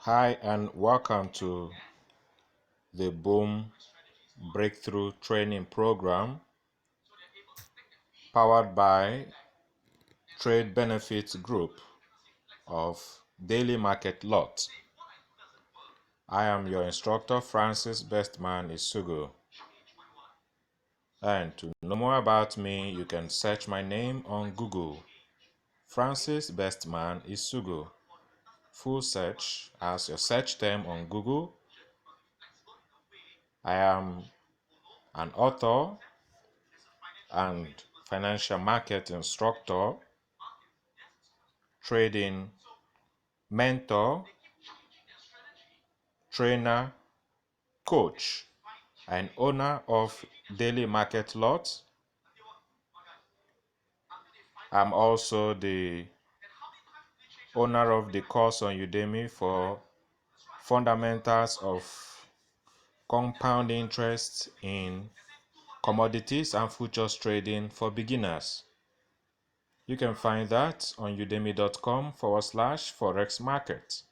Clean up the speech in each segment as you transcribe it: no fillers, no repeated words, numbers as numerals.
Hi and welcome to the Boom Breakthrough Training Program powered by Trade Benefits Group of Daily Market Lot. I am your instructor, Francis Bestman Isugu. And to know more about me, you can search my name on Google, Francis Bestman Isugu. Full search as your search term on Google. I am an author and financial market instructor, trading mentor, trainer, coach, and owner of Daily Market Lot. I'm also the owner of the course on Udemy for fundamentals of compound interest in commodities and futures trading for beginners. You can find that on udemy.com/forex market.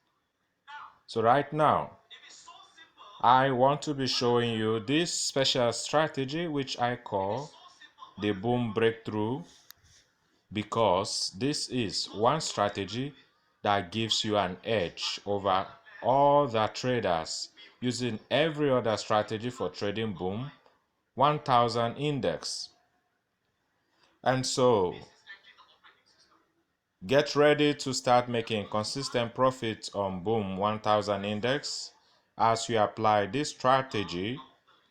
So right now, I want to be showing you this special strategy which I call the Boom Breakthrough, because this is one strategy that gives you an edge over all the traders using every other strategy for trading Boom 1000 index. And so get ready to start making consistent profits on Boom 1000 index as you apply this strategy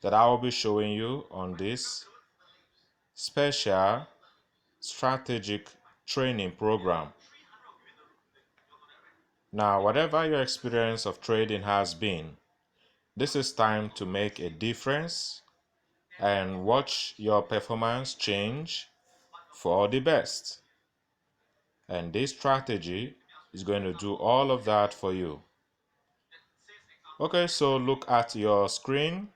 that I will be showing you on this special strategic training program. Now, whatever your experience of trading has been, this is time to make a difference and watch your performance change for the best. And this strategy is going to do all of that for you. Okay, so look at your screen.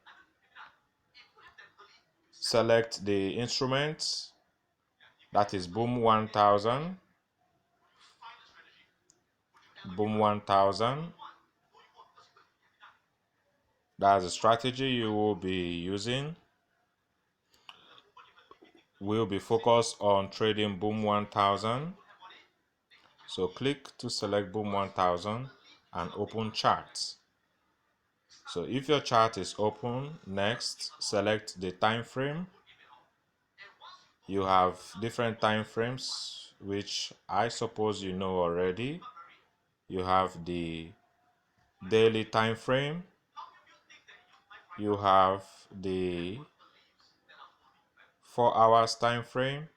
Select the instrument, that is Boom 1000. Boom 1000. That's the strategy you will be using. We'll be focused on trading Boom 1000. So click to select Boom 1000 and open charts. So if your chart is open, next select the time frame. You have different time frames, which I suppose you know already. You have the daily time frame. You have the 4 hours time frame.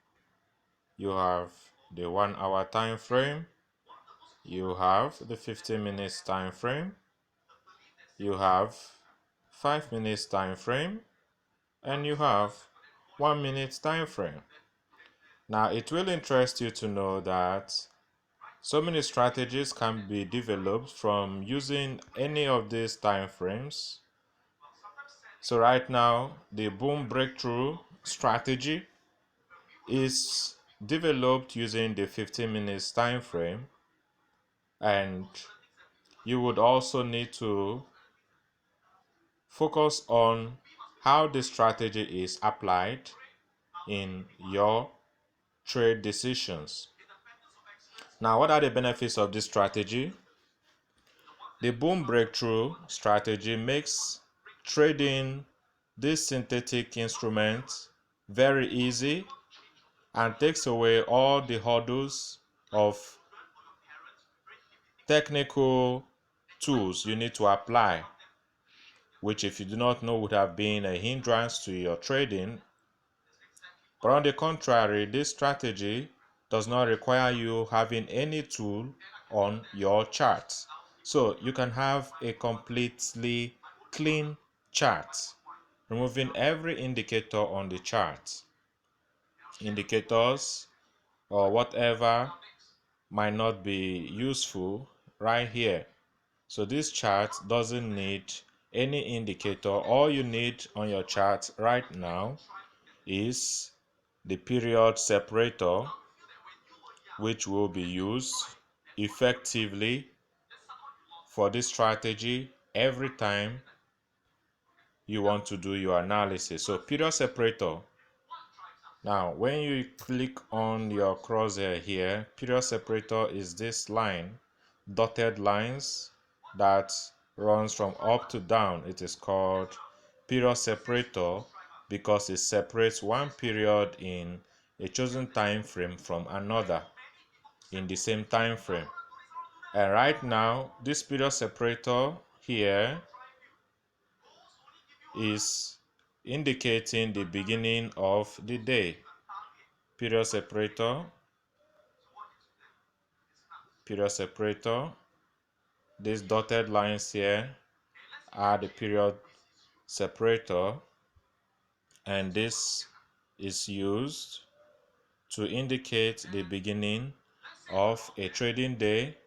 You have the 1 hour time frame. You have the 15 minutes time frame. You have 5 minutes time frame, and you have 1 minute time frame. Now it will interest you to know that so many strategies can be developed from using any of these time frames. So right now, the Boom Breakthrough strategy is developed using the 15 minutes time frame, and you would also need to focus on how the strategy is applied in your trade decisions. Now, what are the benefits of this strategy? The Boom Breakthrough strategy makes trading this synthetic instrument very easy and takes away all the hurdles of technical tools you need to apply, which, if you do not know, would have been a hindrance to your trading. But on the contrary, this strategy does not require you having any tool on your chart. So you can have a completely clean chart, removing every indicator on the chart. Indicators or whatever might not be useful right here. So this chart doesn't need any indicator. All you need on your chart right now is the period separator, which will be used effectively for this strategy every time you want to do your analysis. So period separator. Now, when you click on your crosshair here, period separator is this line, dotted lines that runs from up to down. It is called period separator because it separates one period in a chosen time frame from another in the same time frame. And right now, this period separator here is indicating the beginning of the day. Period separator, period separator. These dotted lines here are the period separator, and this is used to indicate the beginning of a trading day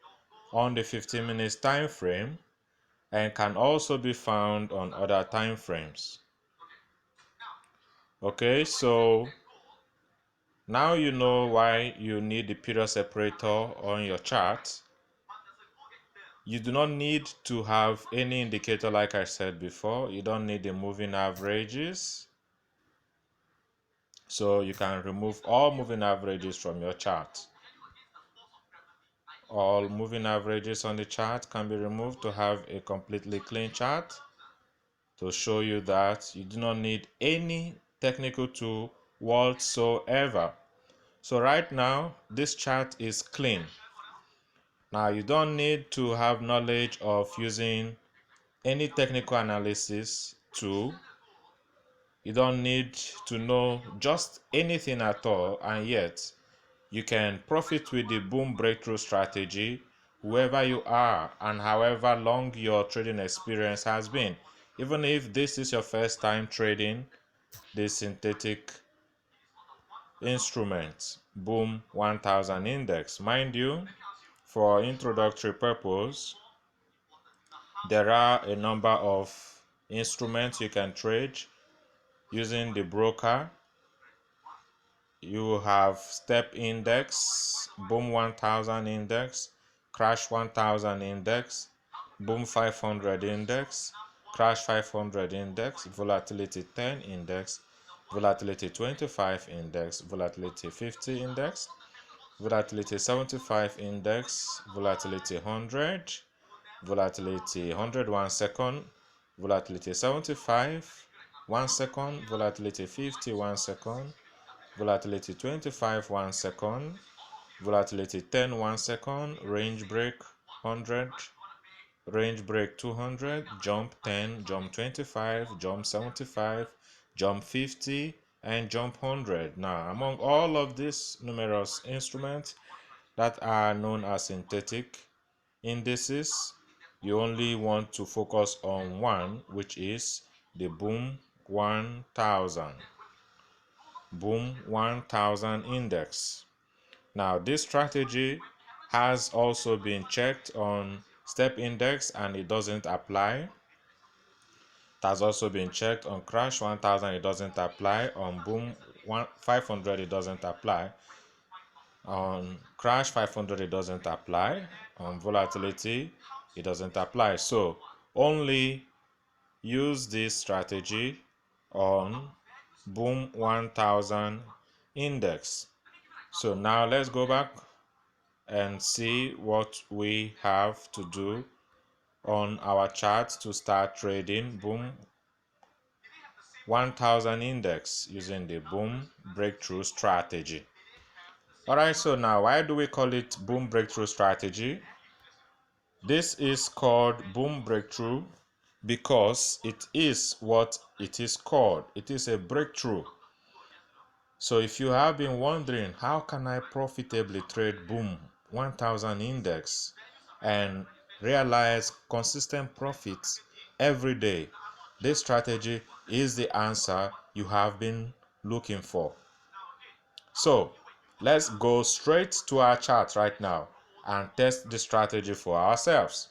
on the 15 minutes time frame and can also be found on other time frames. Okay, so now you know why you need the period separator on your chart. You do not need to have any indicator like I said before. You don't need the moving averages. So you can remove all moving averages from your chart. All moving averages on the chart can be removed to have a completely clean chart, to show you that you do not need any technical tool whatsoever. So right now, this chart is clean. Now you don't need to have knowledge of using any technical analysis tool. You don't need to know just anything at all, and yet you can profit with the boom breakthrough strategy wherever you are and however long your trading experience has been. Even if this is your first time trading the synthetic instrument, Boom 1000 index. Mind you, for introductory purpose, there are a number of instruments you can trade using the broker. You have step index, boom 1000 index, crash 1000 index, boom 500 index, crash 500 index, volatility 10 index, volatility 25 index, volatility 50 index, volatility 75 index, volatility 100, volatility 100 1 second, volatility 75 1 second, volatility 50 1 second, volatility 25 1 second, volatility 10 1 second, range break 100, range break 200, jump 10, jump 25, jump 75, jump 50, and jump 100. Now, among all of these numerous instruments that are known as synthetic indices, you only want to focus on one, which is the Boom 1000. Boom 1000 index. Now, this strategy has also been checked on step index and it doesn't apply. It has also been checked on crash 1000, it doesn't apply. On boom 500, it doesn't apply. On crash 500, it doesn't apply. On volatility, it doesn't apply. So only use this strategy on boom 1000 index. So now let's go back and see what we have to do on our chart to start trading boom 1000 index using the boom breakthrough strategy. Alright, so now why do we call it boom breakthrough strategy? This is called boom breakthrough because it is what it is called. It is a breakthrough. So if you have been wondering, how can I profitably trade boom 1000 index and realize consistent profits every day, this strategy is the answer you have been looking for. So let's go straight to our chart right now and test the strategy for ourselves.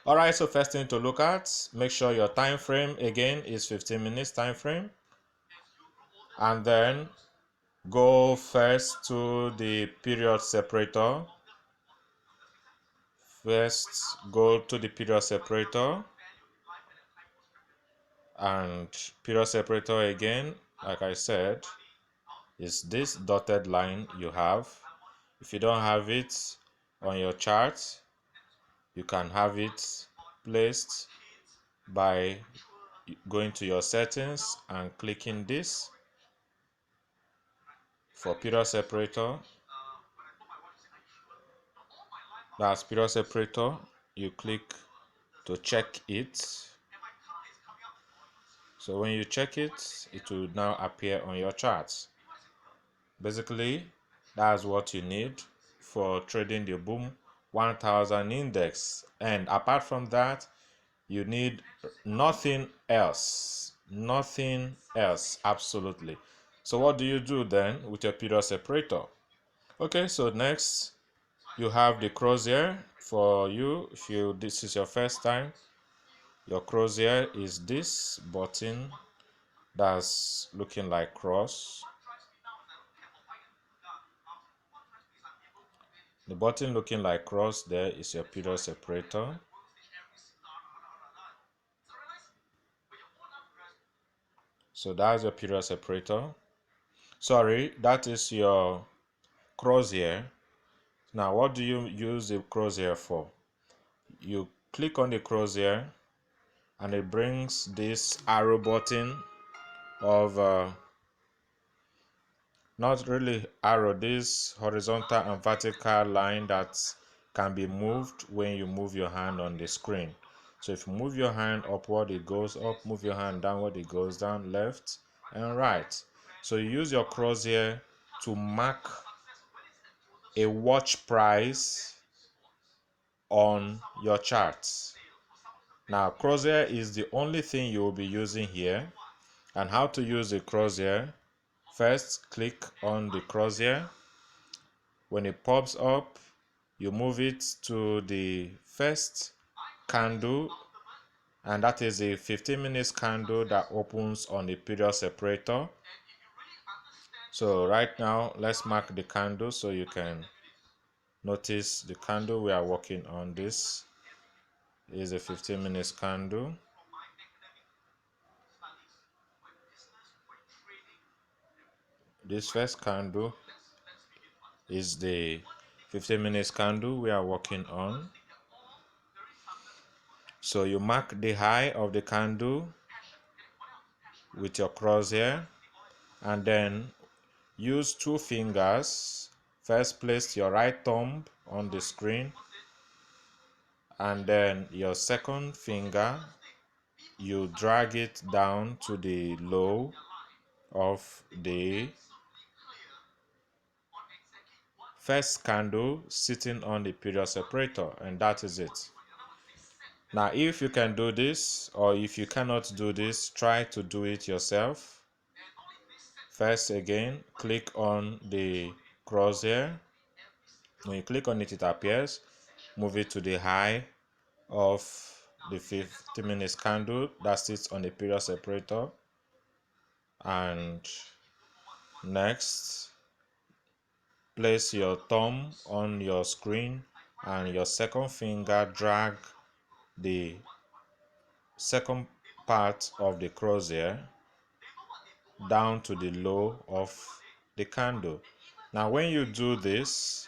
Alright, so first thing to look at, make sure your time frame again is 15 minutes time frame, and then go first to the period separator. First, go to the period separator, and period separator again, like I said, is this dotted line you have. If you don't have it on your chart, you can have it placed by going to your settings and clicking this for period separator. That's period separator. You click to check it. So when you check it, it will now appear on your charts. Basically, that's what you need for trading the boom 1000 index. And apart from that, you need nothing else. Nothing else, absolutely. So what do you do then with your period separator? Okay, so next you have the crosshair. For you, if this is your first time, your crosshair is this button that's looking like cross. The button looking like cross there is your period separator. So that's your period separator. Sorry, that is your crosshair. Now, what do you use the crosshair for? You click on the crosshair and it brings this arrow button of not really arrow, this horizontal and vertical line that can be moved when you move your hand on the screen. So if you move your hand upward, it goes up, move your hand downward, it goes down, left and right. So you use your crosshair to mark a watch price on your charts. Now, crosshair is the only thing you will be using here. And how to use the crosshair? First, click on the crosshair. When it pops up, you move it to the first candle, and that is a 15 minutes candle that opens on the period separator. So right now, let's mark the candle so you can notice the candle we are working on. This is a 15 minutes candle. This first candle is the 15 minutes candle we are working on. So you mark the high of the candle with your crosshair, and then use two fingers. First, place your right thumb on the screen, and then your second finger, you drag it down to the low of the first candle sitting on the period separator, and that is it. Now, if you can do this, or if you cannot do this, try to do it yourself. First, again, click on the crosshair. When you click on it, it appears. Move it to the high of the 50 minutes candle that sits on the period separator. And next, place your thumb on your screen and your second finger drag the second part of the crosshair down to the low of the candle. Now when you do this,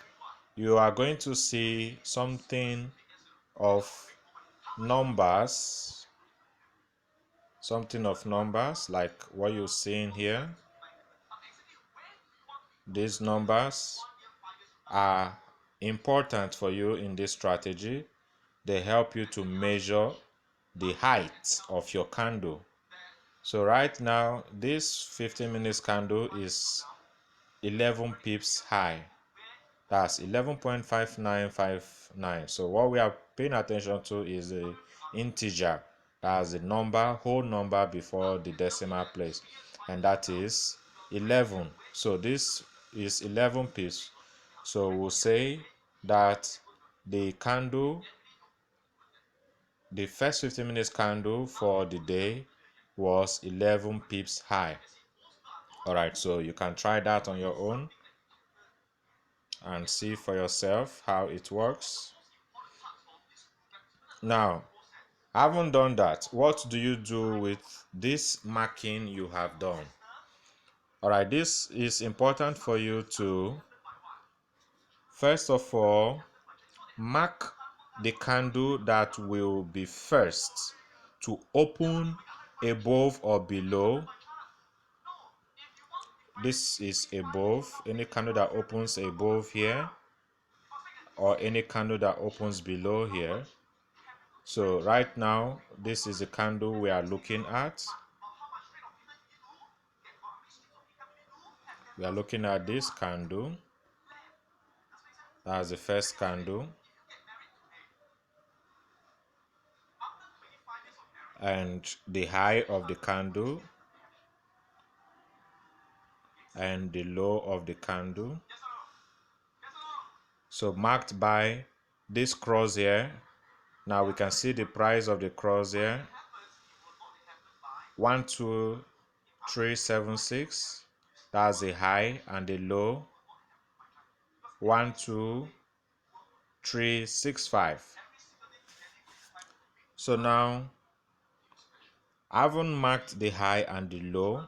you are going to see something of numbers, like what you're seeing here. These numbers are important for you in this strategy. They help you to measure the height of your candle. So right now, this 15 minutes candle is 11 pips high. That's 11.5959. So what we are paying attention to is the integer. That's the number, whole number before the decimal place. And that is 11. So this is 11 pips. So we'll say that the candle, the first 15 minutes candle for the day was 11 pips high. Alright, so you can try that on your own and see for yourself how it works. Now, having done that, what do you do with this marking you have done? All right, this is important for you to, first of all, mark the candle that will be first to open above or below. This is above, any candle that opens above here, or any candle that opens below here. So right now, this is the candle we are looking at. We are looking at this candle. That's the first candle. And the high of the candle and the low of the candle. So marked by this cross here. Now we can see the price of the cross here. 12376. That's the high, and the low 12365. So now, having marked the high and the low,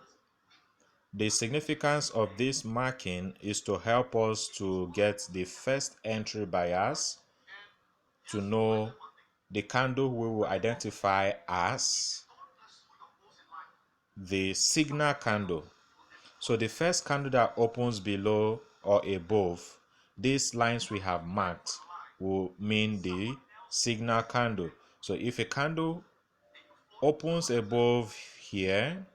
the significance of this marking is to help us to get the first entry bias, to know the candle we will identify as the signal candle. So the first candle that opens below or above these lines we have marked will mean the signal candle. So if a candle opens above here,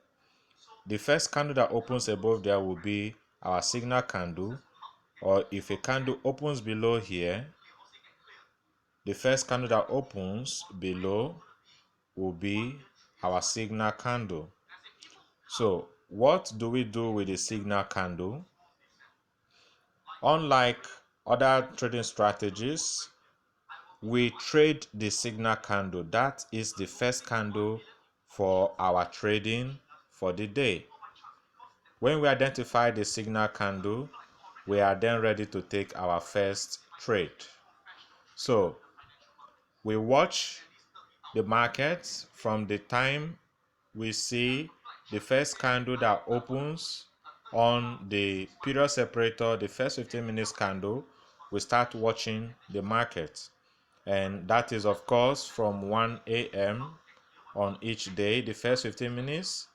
the first candle that opens above there will be our signal candle. Or if a candle opens below here, the first candle that opens below will be our signal candle. So what do we do with the signal candle? Unlike other trading strategies, we trade the signal candle. That is the first candle for our trading for the day. When we identify the signal candle, we are then ready to take our first trade. So we watch the market from the time we see the first candle that opens on the period separator, the first 15 minutes candle. We start watching the market, and that is of course from 1 a.m. on each day. The first 15 minutes,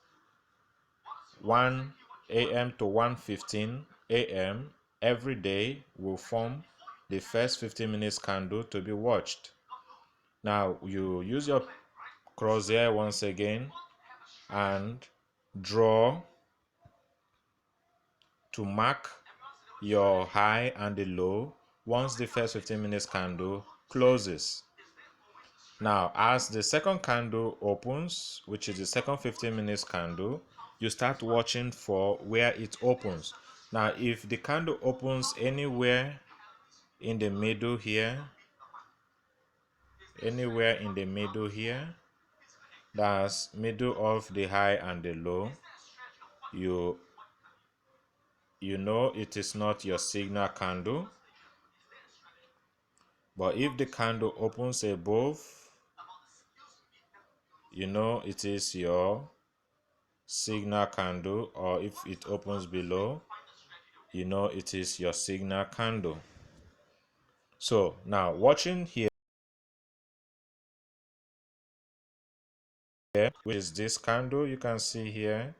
1 a.m. to 1:15 a.m. every day will form the first 15 minutes candle to be watched. Now you use your crosshair once again and draw to mark your high and the low once the first 15 minutes candle closes. Now, as the second candle opens, which is the second 15 minutes candle, you start watching for where it opens. Now, if the candle opens anywhere in the middle here, that's middle of the high and the low, you know it is not your signal candle. But if the candle opens above, you know it is your signal candle. Or if it opens below, you know it is your signal candle. So now watching here, which is this candle you can see here.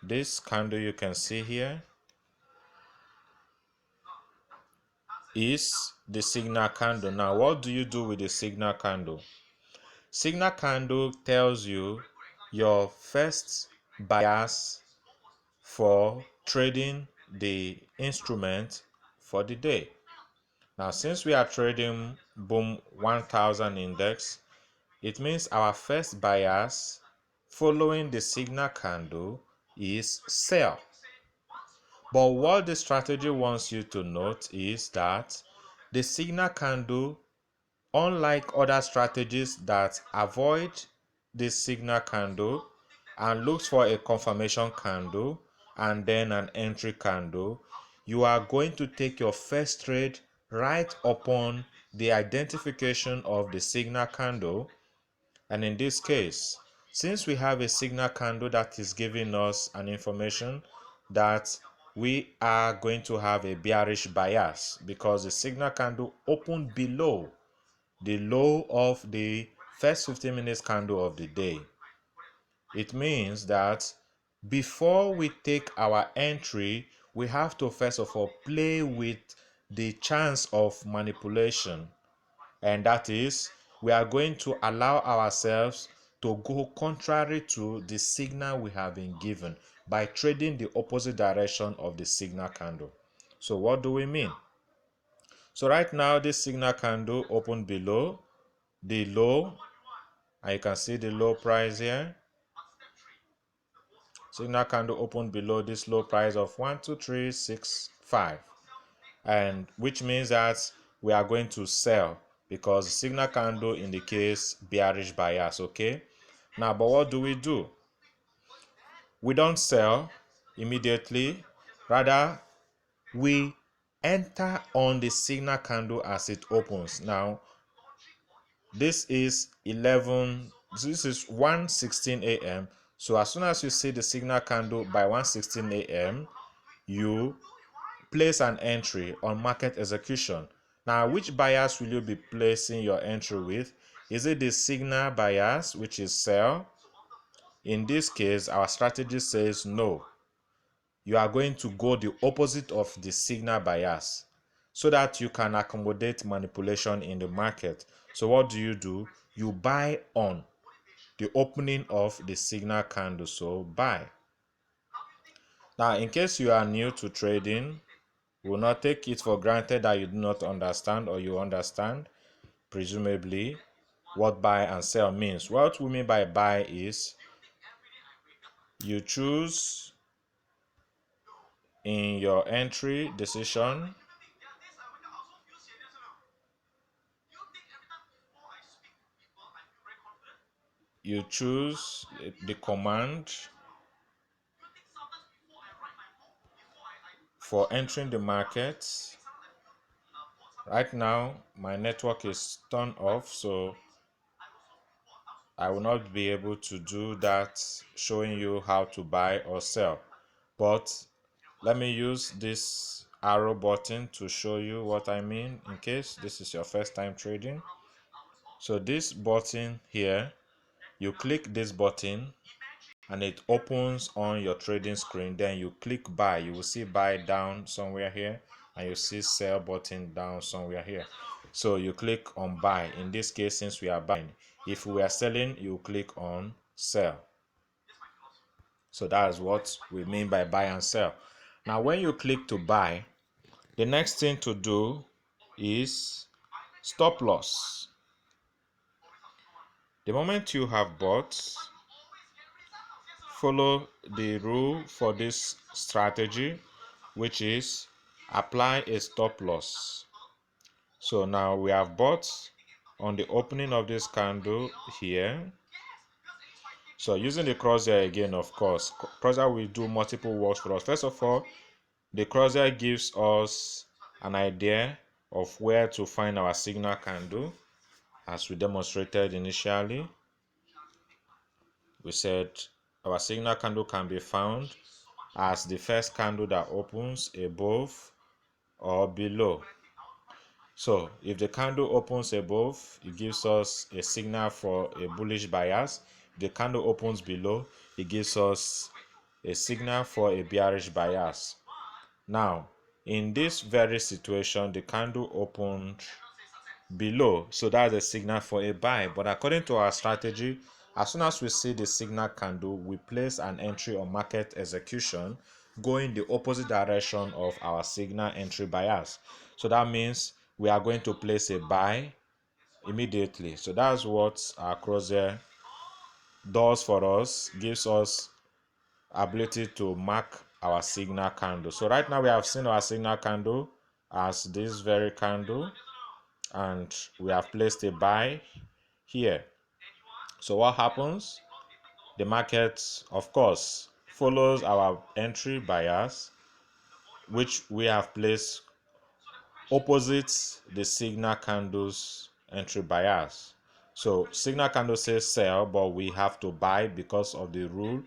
This candle you can see here is the signal candle. Now what do you do with the signal candle? Signal candle tells you your first bias for trading the instrument for the day. Now since we are trading boom 1000 index, it means our first bias following the signal candle is sell. But what the strategy wants you to note is that the signal candle, unlike other strategies that avoid the signal candle and looks for a confirmation candle and then an entry candle, you are going to take your first trade right upon the identification of the signal candle. And in this case, since we have a signal candle that is giving us an information that we are going to have a bearish bias because the signal candle opened below the low of the first 15 minutes candle of the day. It means that before we take our entry, we have to first of all play with the chance of manipulation, and that is we are going to allow ourselves to go contrary to the signal we have been given by trading the opposite direction of the signal candle. So what do we mean? So right now this signal candle opened below the low, and you can see the low price here. Signal candle opened below this low price of 12365, and which means that we are going to sell because the signal candle indicates bearish bias. Okay, now but what do? We don't sell immediately, rather we enter on the signal candle as it opens. Now this is 1:16 a.m. So as soon as you see the signal candle by 1:16 a.m., you place an entry on market execution. Now, which bias will you be placing your entry with? Is it the signal bias, which is sell? In this case, our strategy says no. You are going to go the opposite of the signal bias so that you can accommodate manipulation in the market. So what do? You buy on the opening of the signal candle. So buy. Now, in case you are new to trading, will not take it for granted that you do not understand, or you understand, presumably, what buy and sell means. What we mean by buy is you choose in your entry decision, you choose the command for entering the market. Right now, my network is turned off, so I will not be able to do that, showing you how to buy or sell. But let me use this arrow button to show you what I mean in case this is your first time trading. So this button here, you click this button and it opens on your trading screen. Then you click buy. You will see buy down somewhere here, and you see sell button down somewhere here. So you click on buy. In this case, since we are buying, if we are selling, you click on sell. So that is what we mean by buy and sell. Now when you click to buy, the next thing to do is stop loss. The moment you have bought, follow the rule for this strategy, which is apply a stop loss. So now we have bought on the opening of this candle here. So using the crosshair again, of course, crosshair will do multiple works for us. First of all, the crosshair gives us an idea of where to find our signal candle, as we demonstrated initially. We said our signal candle can be found as the first candle that opens above or below. So if the candle opens above, it gives us a signal for a bullish bias. If the candle opens below, it gives us a signal for a bearish bias. Now, in this very situation, the candle opened below, so that's a signal for a buy. But according to our strategy, as soon as we see the signal candle, we place an entry on market execution going the opposite direction of our signal entry bias. So that means we are going to place a buy immediately. So that's what our crosshair does for us, gives us ability to mark our signal candle. So right now we have seen our signal candle as this very candle, and we have placed a buy here. So what happens? The market, of course, follows our entry bias, which we have placed opposite the signal candle's entry bias. So signal candle says sell, but we have to buy because of the rule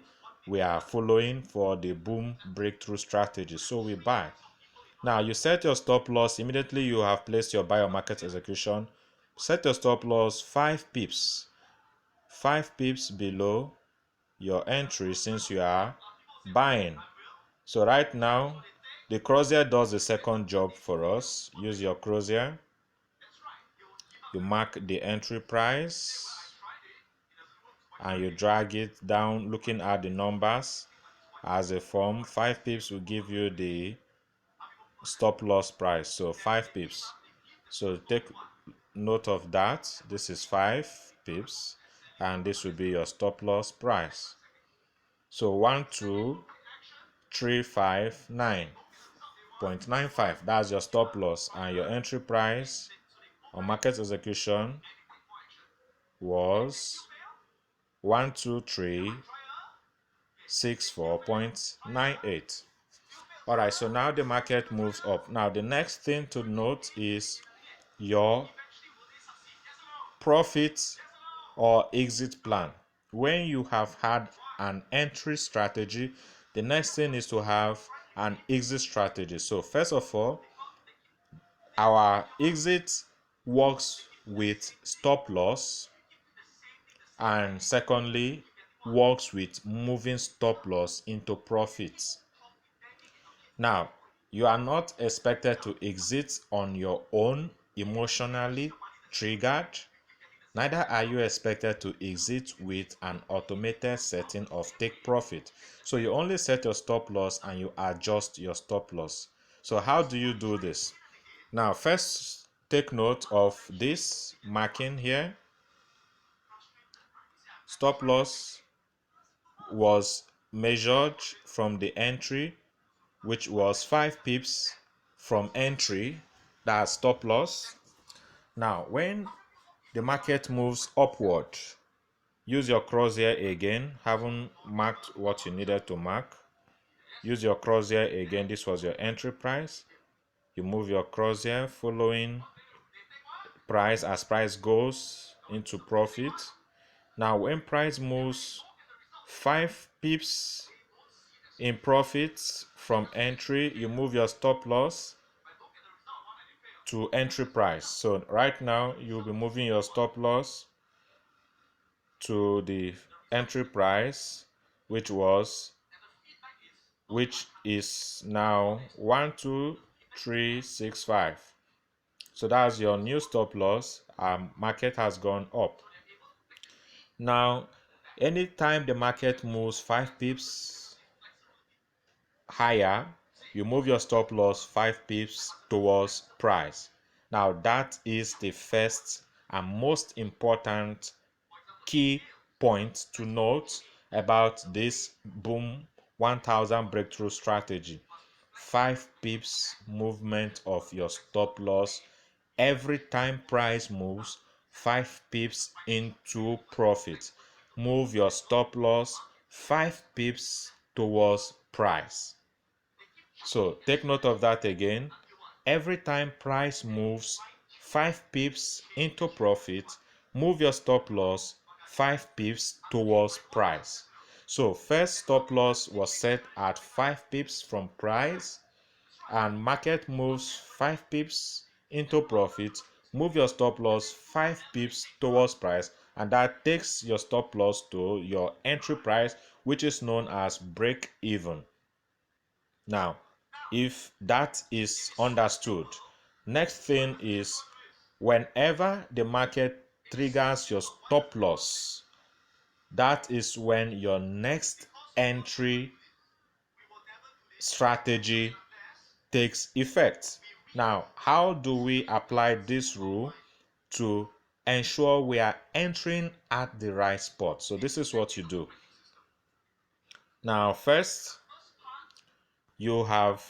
we are following for the boom breakthrough strategy. So we buy. Now you set your stop loss. Immediately you have placed your buy or market execution. Set your stop loss 5 pips. 5 pips below your entry since you are buying. So right now, the crosshair does the second job for us. Use your crosshair. You mark the entry price and you drag it down looking at the numbers as a form. 5 pips will give you the stop loss price. So 5 pips. So take note of that. This is 5 pips and this will be your stop loss price. So 12359.95, that's your stop loss, and your entry price on market execution was 12364.98. All right, so now the market moves up. Now the next thing to note is your profit or exit plan. When you have had an entry strategy, the next thing is to have an exit strategy. So first of all, our exit works with stop loss, and secondly works with moving stop loss into profits. Now, you are not expected to exit on your own emotionally triggered. Neither are you expected to exit with an automated setting of take profit. So you only set your stop loss and you adjust your stop loss. So how do you do this? Now, first take note of this marking here. Stop loss was measured from the entry, which was 5 pips from entry, that's stop loss. Now, when the market moves upward, use your crosshair again, haven't marked what you needed to mark. Use your crosshair again, this was your entry price. You move your crosshair following price as price goes into profit. Now, when price moves 5 pips in profits from entry, you move your stop loss to entry price. So right now you'll be moving your stop loss to the entry price, which is now 12365. So that's your new stop loss. Market has gone up. Now anytime the market moves 5 pips higher, you move your stop loss 5 pips towards price. Now that is the first and most important key point to note about this boom 1000 breakthrough strategy. 5 pips movement of your stop loss every time price moves 5 pips into profit. Move your stop loss 5 pips towards price. So take note of that again. Every time price moves 5 pips into profit, move your stop loss 5 pips towards price. So first stop loss was set at 5 pips from price, and market moves 5 pips into profit. Move your stop loss 5 pips towards price, and that takes your stop loss to your entry price, which is known as break even. Now, if that is understood, next thing is whenever the market triggers your stop loss, that is when your next entry strategy takes effect. Now, how do we apply this rule to ensure we are entering at the right spot? So this is what you do. Now, first, you have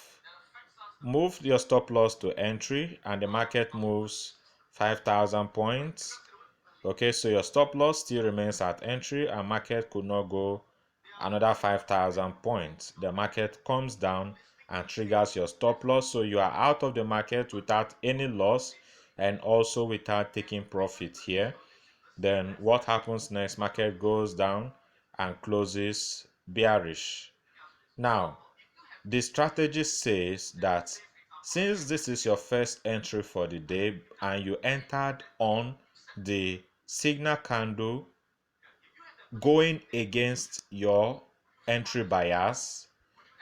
moved your stop loss to entry and the market moves 5,000 points. Okay, so your stop loss still remains at entry and market could not go another 5,000 points. The market comes down and triggers your stop loss. So you are out of the market without any loss and also without taking profit here. Then what happens next? Market goes down and closes bearish. Now, the strategy says that since this is your first entry for the day and you entered on the signal candle going against your entry bias,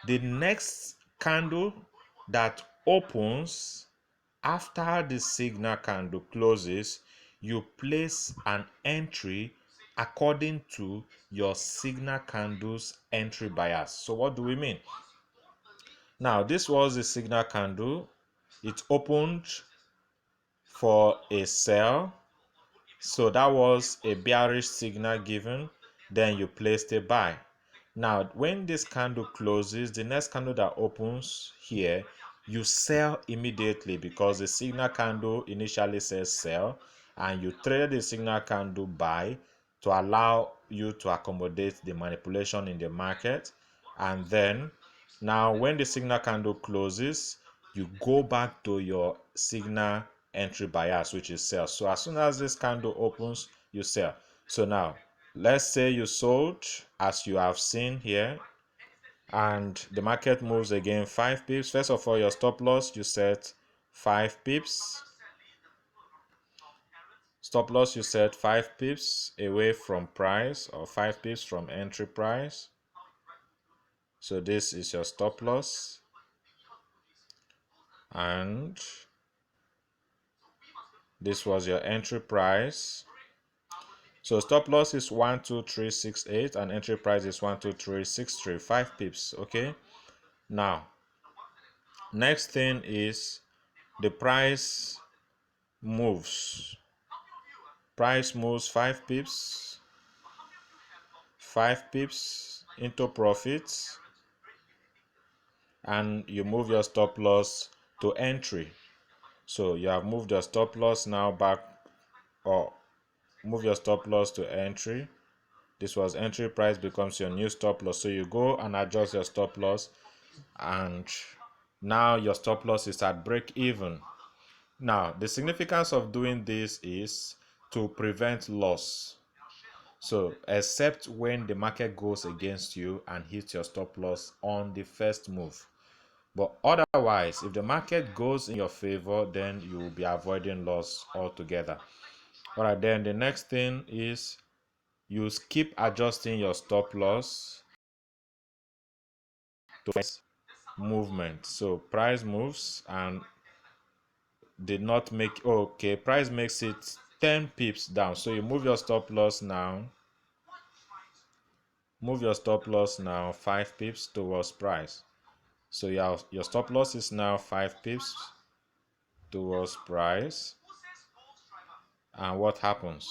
the next candle that opens after the signal candle closes, you place an entry according to your signal candle's entry bias. So what do we mean? Now, this was the signal candle. It opened for a sell. So that was a bearish signal given. Then you placed a buy. Now, when this candle closes, the next candle that opens here, you sell immediately because the signal candle initially says sell, and you trade the signal candle buy to allow you to accommodate the manipulation in the market. And then now when the signal candle closes, you go back to your signal entry bias, which is sell. So as soon as this candle opens, you sell. So now let's say you sold as you have seen here, and the market moves again 5 pips. First of all, your stop loss, you set 5 pips. Stop loss, you set 5 pips away from price, or 5 pips from entry price. So this is your stop loss, and this was your entry price. So stop loss is 12368 and entry price is 12363, 5 pips. Okay, now next thing is the price moves. Price moves 5 pips, 5 pips into profits, and you move your stop loss to entry. So you have moved your stop loss now back, or move your stop loss to entry. This was entry price, becomes your new stop loss. So you go and adjust your stop loss, and now your stop loss is at break even. Now the significance of doing this is to prevent loss. So except when the market goes against you and hits your stop loss on the first move. But otherwise, if the market goes in your favor, then you will be avoiding loss altogether. All right, then the next thing is you keep adjusting your stop loss to movement. So price moves and did not make, okay, price makes it 10 pips down. So you move your stop loss now. Move your stop loss now 5 pips towards price. So your stop loss is now 5 pips towards price. And what happens?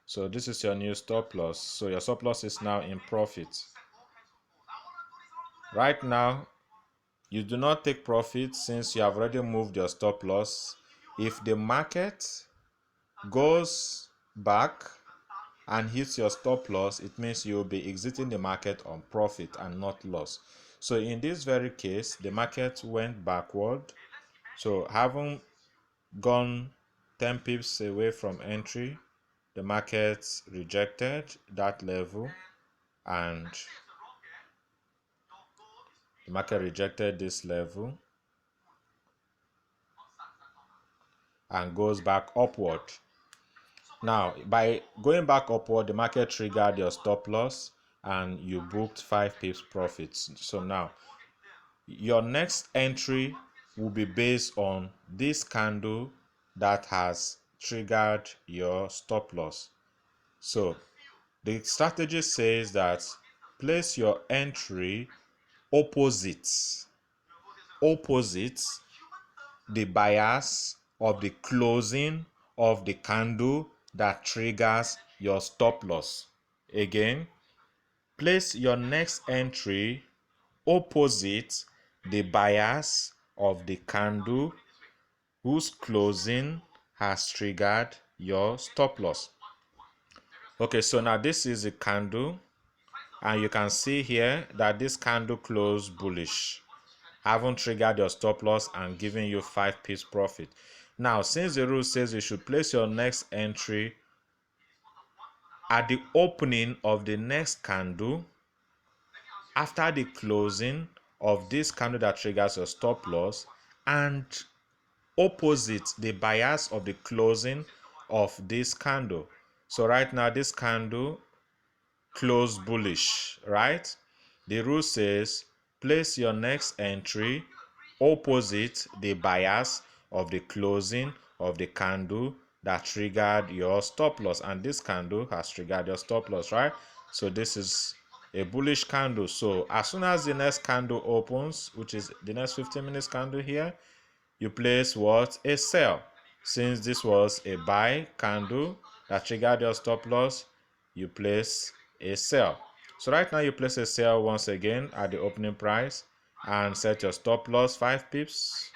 So this is your new stop loss. So your stop loss is now in profit. Right now, you do not take profit since you have already moved your stop loss. If the market goes back and hits your stop loss, it means you will be exiting the market on profit and not loss. So in this very case, the market went backward. So having gone 10 pips away from entry, the market rejected that level, and the market rejected this level and goes back upward. Now, by going back upward, the market triggered your stop loss and you booked 5 pips profits. So now, your next entry will be based on this candle that has triggered your stop loss. So, the strategy says that place your entry opposite the bias of the closing of the candle that triggers your stop loss. Again, place your next entry opposite the bias of the candle whose closing has triggered your stop loss. Okay, so now this is a candle, and you can see here that this candle closed bullish. haven't triggered your stop loss and giving you 5 pips profit. Now, since the rule says you should place your next entry at the opening of the next candle after the closing of this candle that triggers your stop loss and opposite the bias of the closing of this candle. So right now this candle closed bullish, right? The rule says place your next entry opposite the bias of the closing of the candle that triggered your stop loss, and this candle has triggered your stop loss, right? So this is a bullish candle. So as soon as the next candle opens, which is the next 15 minutes candle here, you place what? A sell. Since this was a buy candle that triggered your stop loss, you place a sell. So right now you place a sell once again at the opening price and set your stop loss 5 pips.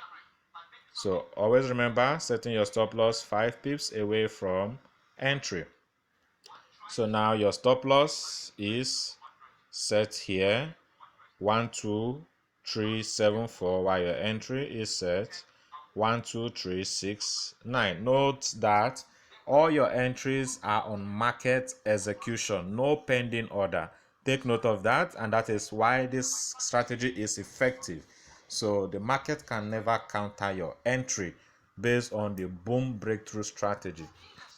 So always remember setting your stop loss 5 pips away from entry. So now your stop loss is set here 12374, while your entry is set 12369. Note that all your entries are on market execution, no pending order. Take note of that, and that is why this strategy is effective. So the market can never counter your entry based on the boom breakthrough strategy.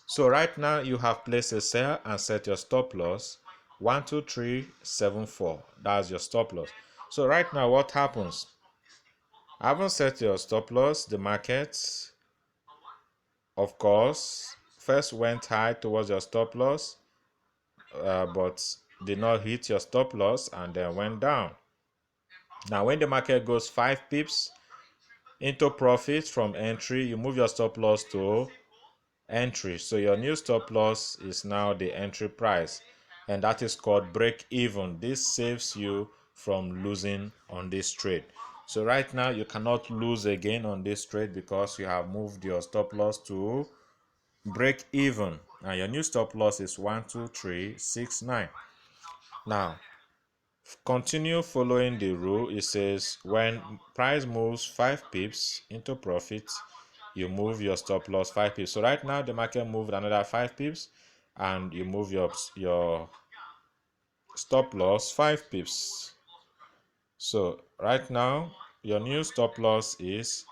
So right now you have placed a sell and set your stop loss 12374. That's your stop loss. So right now what happens? I haven't set your stop loss. The market, of course, first went high towards your stop loss, but did not hit your stop loss and then went down. Now when the market goes 5 pips into profit from entry, you move your stop loss to entry. So your new stop loss is now the entry price, and that is called break even. This saves you from losing on this trade. So right now you cannot lose again on this trade because you have moved your stop loss to break even, and your new stop loss is 12369. Now continue following the rule. It says when price moves 5 pips into profit, you move your stop loss 5 pips. So right now the market moved another 5 pips and you move your stop loss 5 pips. So right now your new stop loss is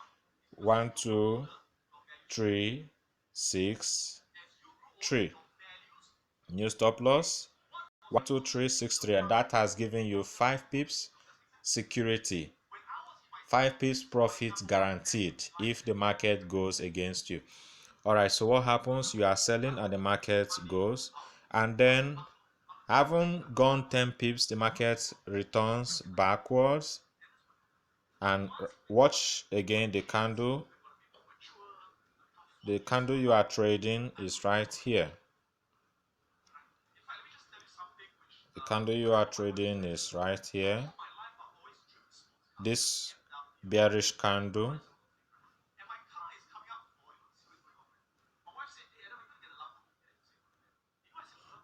12363. New stop loss 12363, and that has given you 5 pips security, 5 pips profit guaranteed if the market goes against you. All right, so what happens? You are selling and the market goes, and then having gone 10 pips, the market returns backwards, and watch again the candle. The candle you are trading is right here. The candle you are trading is right here. This bearish candle.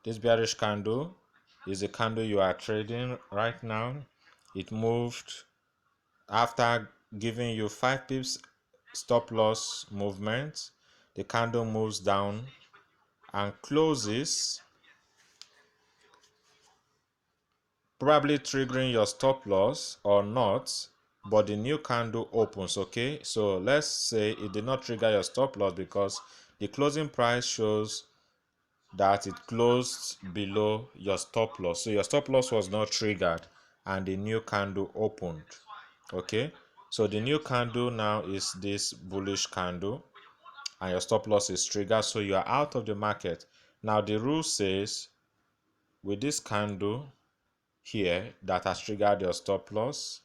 This bearish candle is the candle you are trading right now. It moved after giving you 5 pips stop loss movement. The candle moves down and closes, probably triggering your stop loss or not, but the new candle opens. Okay, so let's say it did not trigger your stop loss because the closing price shows that it closed below your stop loss, so your stop loss was not triggered and the new candle opened. Okay, so the new candle now is this bullish candle and your stop loss is triggered, so you are out of the market. Now the rule says with this candle here that has triggered your stop loss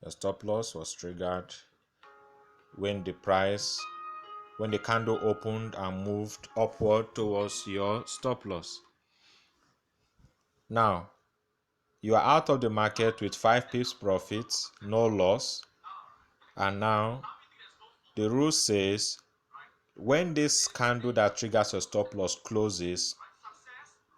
was triggered when the candle opened and moved upward towards your stop loss. Now you are out of the market with 5 pips profits, no loss, and now the rule says when this candle that triggers your stop loss closes,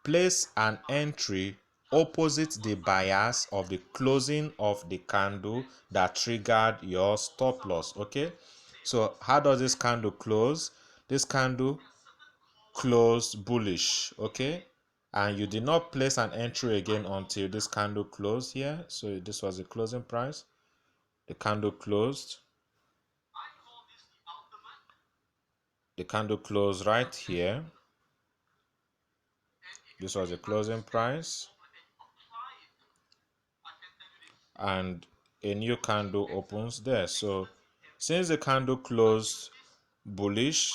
place an entry opposite the bias of the closing of the candle that triggered your stop loss. Okay, so how does this candle close? This candle closed bullish. Okay, and you did not place an entry again until this candle closed here. So this was the closing price. The candle closed. The candle closed right here. This was the closing price. And a new candle opens there. So since the candle closed bullish,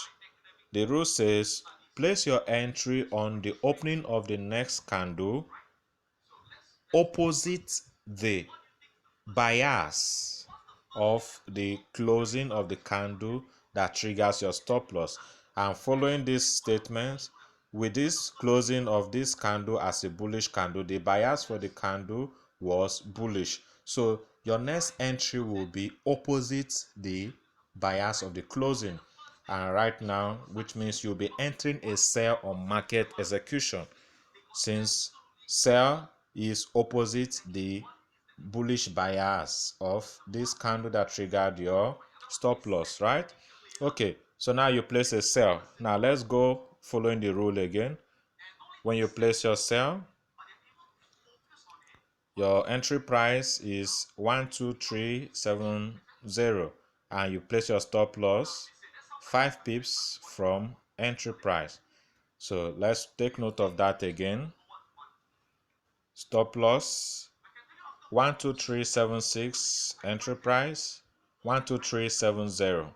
the rule says place your entry on the opening of the next candle opposite the bias of the closing of the candle that triggers your stop loss. And following this statement, with this closing of this candle as a bullish candle, the bias for the candle was bullish. So your next entry will be opposite the bias of the closing. And right now, which means you'll be entering a sell on market execution, since sell is opposite the bullish bias of this candle that triggered your stop loss, right? Okay, so now you place a sell. Now let's go following the rule again. When you place your sell, your entry price is 12370 and you place your stop loss 5 pips from entry price. So let's take note of that again. Stop loss 12376, entry price 12370.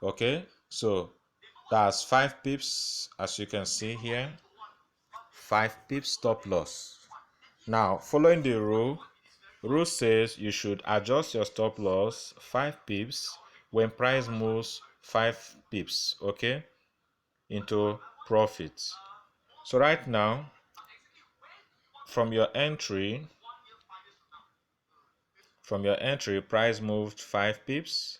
Okay, so that's 5 pips, as you can see here. 5 pips stop loss. Now following the rule says you should adjust your stop loss 5 pips when price moves 5 pips, okay, into profit. So right now, from your entry, price moved 5 pips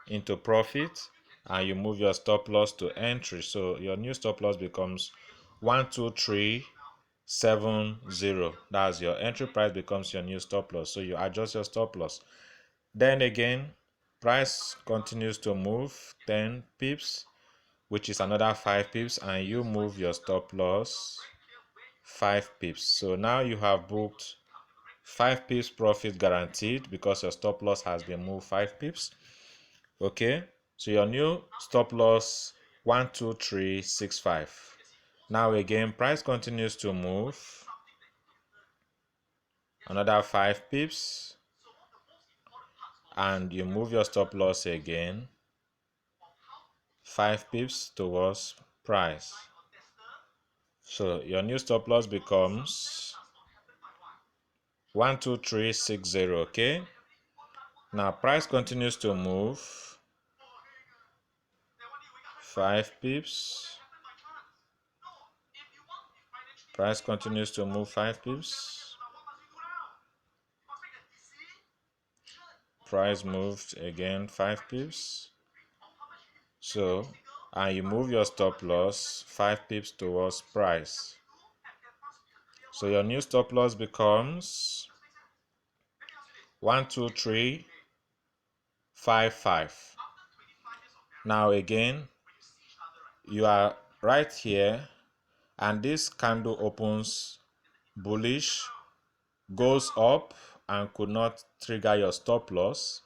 into profit, and you move your stop loss to entry. So your new stop loss becomes 12370. That's your entry price becomes your new stop loss. So you adjust your stop loss. Then again, price continues to move 10 pips, which is another 5 pips, and you move your stop loss 5 pips. So now you have booked 5 pips profit guaranteed because your stop loss has been moved 5 pips. Okay, so your new stop loss 12365. Now again, price continues to move another 5 pips, and you move your stop loss again 5 pips towards price. So your new stop loss becomes 12360. Okay, now price continues to move 5 pips. Price continues to move 5 pips. Price moved again 5 pips. So, and you move your stop loss 5 pips towards price. So your new stop loss becomes 12355. Now again, you are right here, and this candle opens bullish, goes up, and could not trigger your stop loss.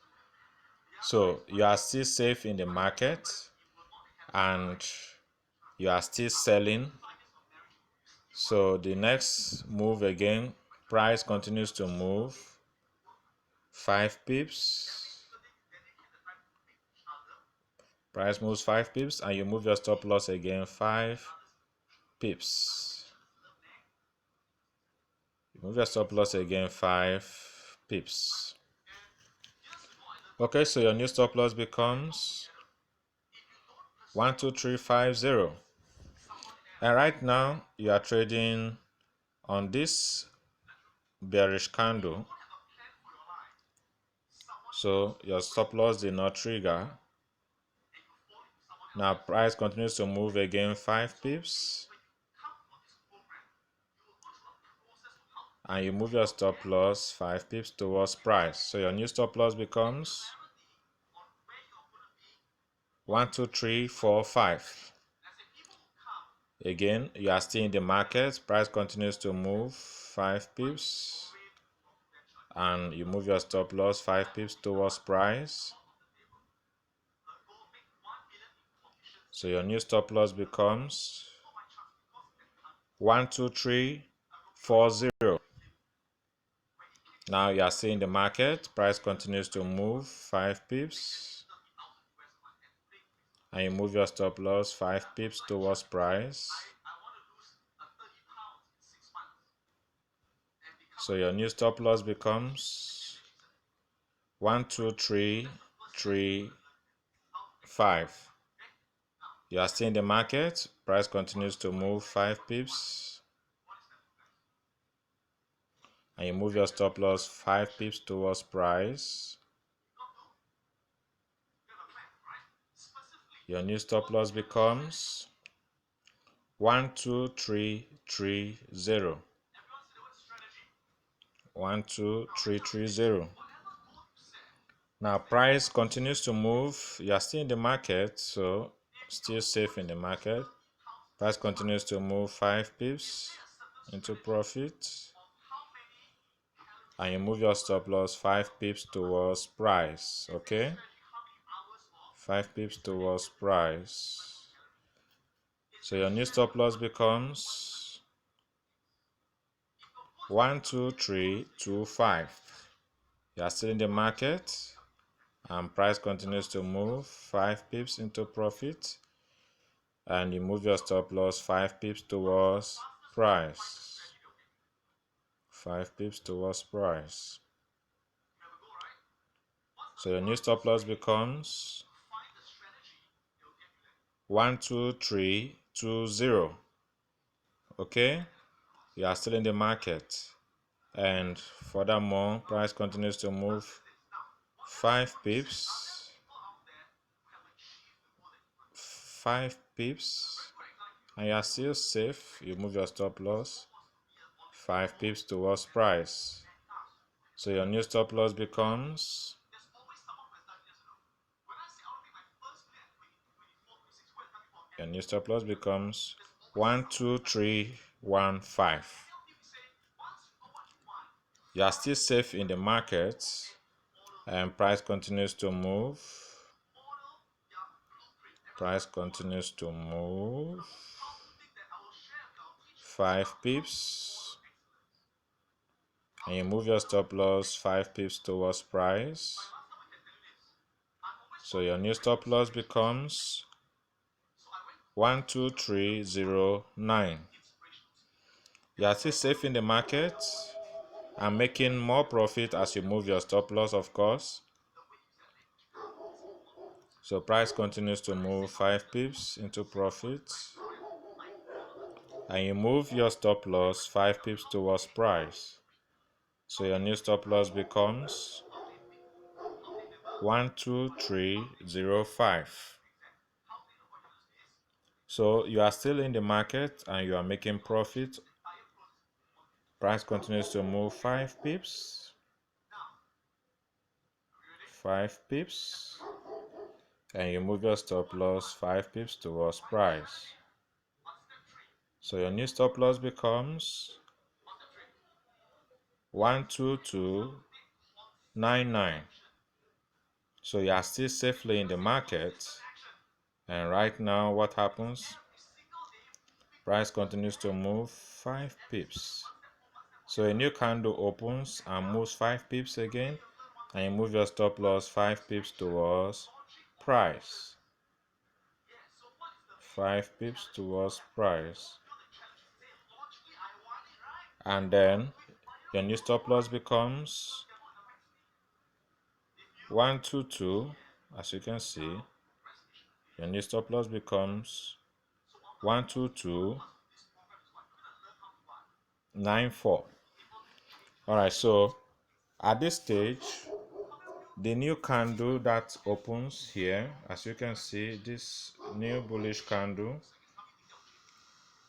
So you are still safe in the market, and you are still selling. So the next move again, price continues to move 5 pips. Price moves 5 pips, and you move your stop loss again 5 pips. You move your stop loss again 5 pips. Okay, so your new stop loss becomes 12350. And right now you are trading on this bearish candle, so your stop loss did not trigger. Now price continues to move again 5 pips. and you move your stop loss 5 pips towards price. So your new stop loss becomes 1, 2, 3, 4, 5. Again, you are still in the market. Price continues to move 5 pips, and you move your stop loss 5 pips towards price. So your new stop loss becomes 1, 2, 3, 4, 0. Now you are seeing the market. Price continues to move 5 pips, and you move your stop loss 5 pips towards price. So your new stop loss becomes 1, 2, 3, 3, 5. You are still in the market. Price continues to move 5 pips, and you move your stop loss 5 pips towards price. Your new stop loss becomes 1, 2, 3, 3, 0. 1, 2, 3, 3, 0. Now price continues to move. You are still in the market, so still safe in the market. Price continues to move 5 pips into profit, and you move your stop loss 5 pips towards price. Okay, 5 pips towards price. So your new stop loss becomes 1, 2, 3, 2, 5. You are still in the market, and price continues to move 5 pips into profit, and you move your stop loss 5 pips towards price. 5 pips towards price. So your new stop loss becomes 1, 2, 3, 2, 0. Okay, you are still in the market, and furthermore, price continues to move 5 pips, 5 pips, and you are still safe. You move your stop loss 5 pips towards price. So your new stop loss becomes 1, 2, 3, 1, 5. You are still safe in the market, and price continues to move. Price continues to move 5 pips, and you move your stop loss 5 pips towards price. So your new stop loss becomes 1, 2, 3, 0, 9. You are still safe in the market and making more profit as you move your stop loss, of course. So price continues to move 5 pips into profit, and you move your stop loss 5 pips towards price. So your new stop loss becomes 1, 2, 3, 0, 5. So you are still in the market and you are making profit. Price continues to move 5 pips, 5 pips, and you move your stop loss 5 pips towards price. So your new stop loss becomes 1, 2, 2, 9, 9. So you are still safely in the market, and right now what happens? Price continues to move 5 pips. So a new candle opens and moves 5 pips again, and you move your stop loss 5 pips towards price. 5 pips towards price. And then your new stop loss becomes 1, 2, 2. As you can see, your new stop loss becomes 1, 2, 2, 9, 4. Alright, so at this stage, the new candle that opens here, as you can see, this new bullish candle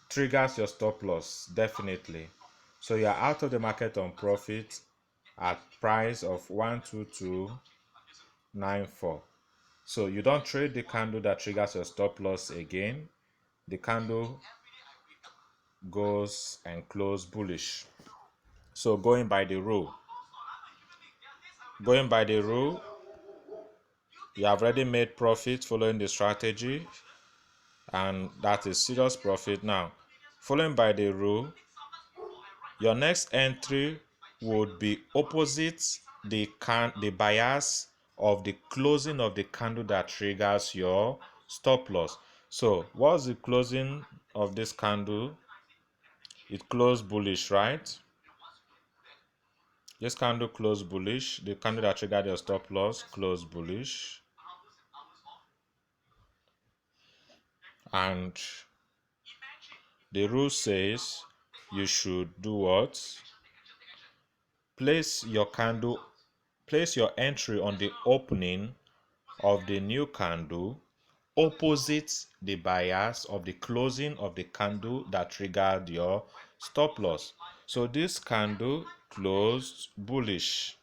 triggers your stop loss, definitely. So you are out of the market on profit at price of 12294. So you don't trade the candle that triggers your stop loss again. The candle goes and close bullish. So going by the rule, you have already made profit following the strategy, and that is serious profit. Now, following by the rule, your next entry would be opposite the bias of the closing of the candle that triggers your stop loss. So what's the closing of this candle? It closed bullish, right? This candle closed bullish. The candle that triggered your stop loss closed bullish. And the rule says you should do what? Place your entry on the opening of the new candle opposite the bias of the closing of the candle that triggered your stop loss. So this candle closed bullish.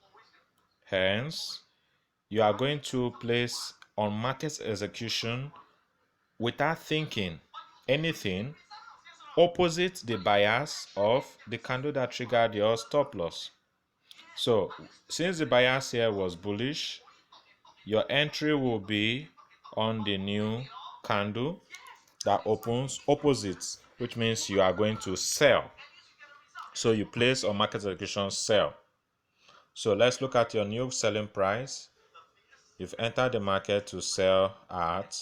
Hence, you are going to place on market execution without thinking anything opposite the bias of the candle that triggered your stop loss. So since the bias here was bullish, your entry will be on the new candle that opens opposite, which means you are going to sell. So you place on market execution sell. So let's look at your new selling price. You've entered the market to sell at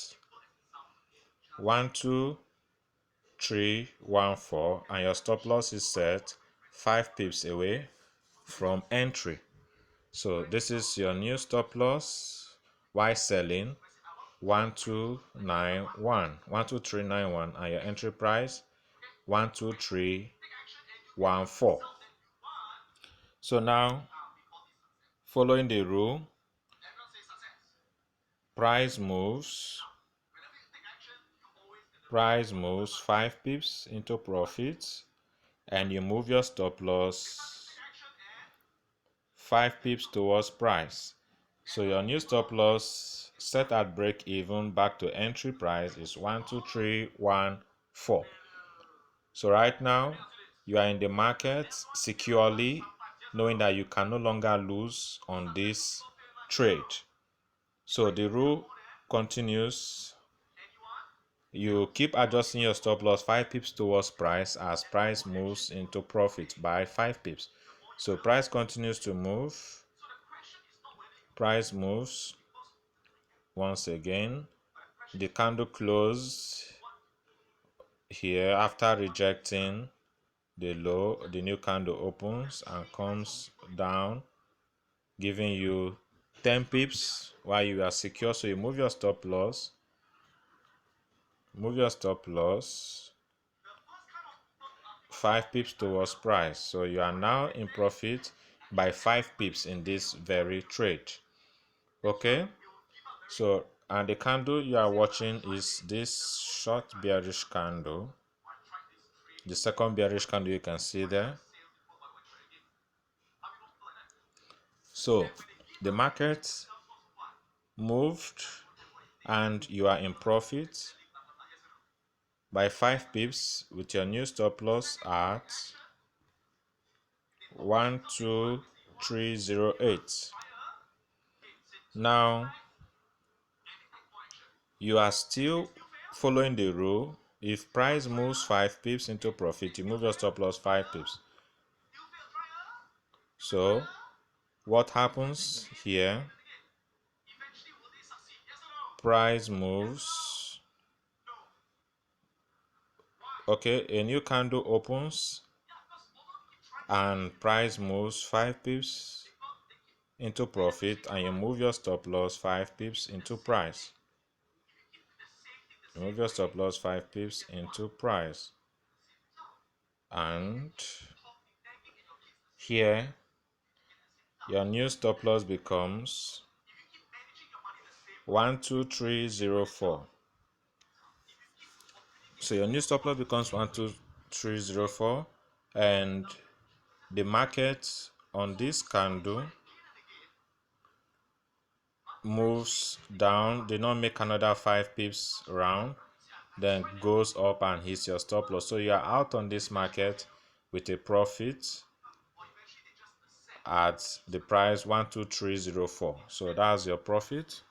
12314 and your stop loss is set 5 pips away from entry. So this is your new stop loss while selling 12391 and your entry price 12314. So now, following the rule, price moves 5 pips into profit and you move your stop loss 5 pips towards price. So your new stop loss set at break even back to entry price is 12314. So right now you are in the market securely, knowing that you can no longer lose on this trade. So the rule continues. You keep adjusting your stop loss 5 pips towards price as price moves into profit by 5 pips. So price continues to move. Price moves once again. The candle closed here after rejecting the low. The new candle opens and comes down, giving you 10 pips while you are secure. So you move your stop loss. 5 pips towards price. So you are now in profit by 5 pips in this very trade. Okay, so and the candle you are watching is this short bearish candle, the second bearish candle you can see there. So the market moved and you are in profit by 5 pips with your new stop loss at 12308. Now you are still following the rule. If price moves 5 pips into profit, you move your stop loss 5 pips. So what happens here? Price moves. Okay, a new candle opens and price moves 5 pips into profit and you move your stop loss 5 pips into price. You move your stop loss 5 pips into price. And here your new stop loss becomes 12304. So your new stop loss becomes 12304 and the market on this candle moves down, did not make another 5 pips round, then goes up and hits your stop loss. So you are out on this market with a profit at the price 12304. So that's your profit.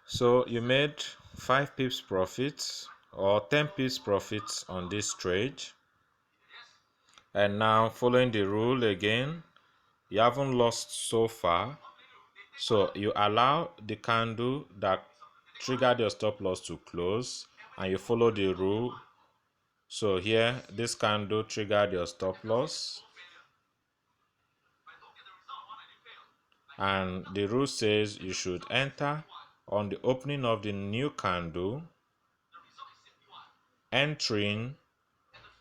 So you made 5 pips profit or 10 pips profit on this trade. And now following the rule again, you haven't lost so far. So you allow the candle that triggered your stop loss to close and you follow the rule. So here, this candle triggered your stop loss. And the rule says you should enter on the opening of the new candle, entering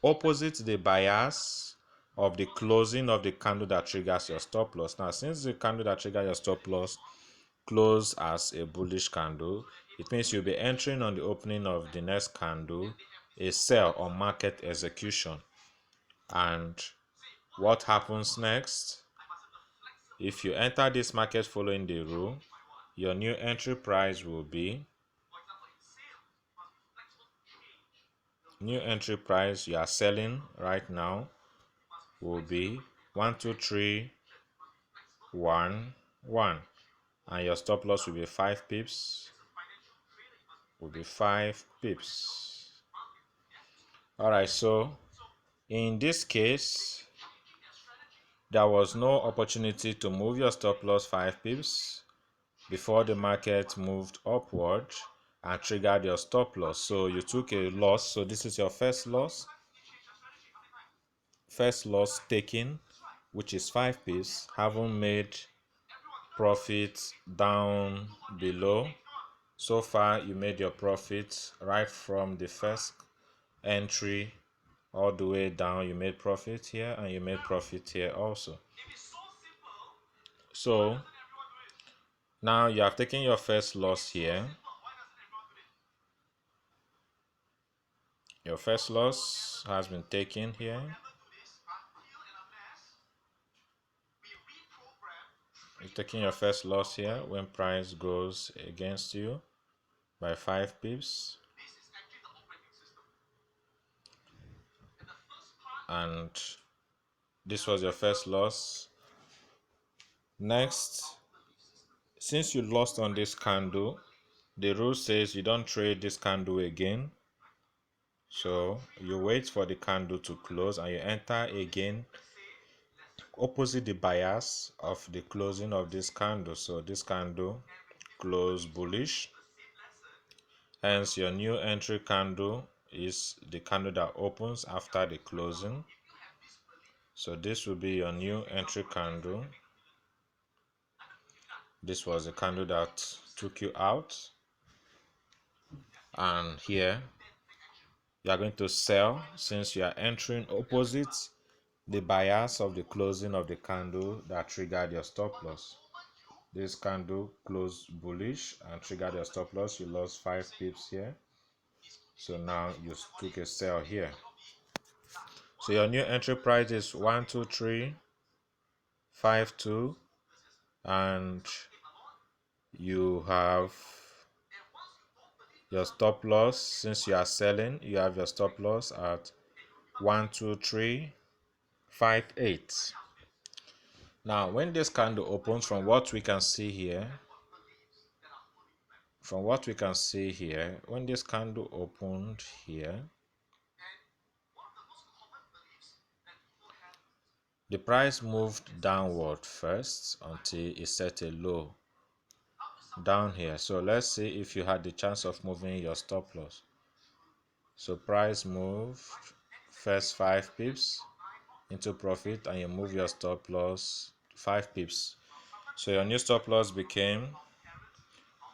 opposite the bias of the closing of the candle that triggers your stop loss. Now, since the candle that triggers your stop loss close as a bullish candle, it means you'll be entering on the opening of the next candle a sell on market execution. And what happens next? If you enter this market following the rule, your new entry price will be you are selling right now will be 12311, and your stop loss will be 5 pips. All right, so in this case there was no opportunity to move your stop loss 5 pips before the market moved upward and triggered your stop loss. So you took a loss. So this is your first loss taken, which is 5 pips. Haven't made profit down below. So far you made your profit right from the first entry all the way down. You made profit here and you made profit here also. So now you have taken your first loss here. Your first loss has been taken here. You're taking your first loss here when price goes against you by 5 pips. And this was your first loss. Next, since you lost on this candle, the rule says you don't trade this candle again. So you wait for the candle to close and you enter again opposite the bias of the closing of this candle. So this candle closed bullish, hence your new entry candle is the candle that opens after the closing. So this will be your new entry candle. This was the candle that took you out, and here you are going to sell since you are entering opposite the bias of the closing of the candle that triggered your stop loss. This candle closed bullish and triggered your stop loss. You lost 5 pips here. So now you took a sell here. So your new entry price is 12352, and you have your stop loss. Since you are selling, you have your stop loss at 12358. Now when this candle opens, from what we can see here, when this candle opened here, the price moved downward first until it set a low down here. So let's see if you had the chance of moving your stop loss. So price moved first 5 pips into profit and you move your stop loss 5 pips. So your new stop loss became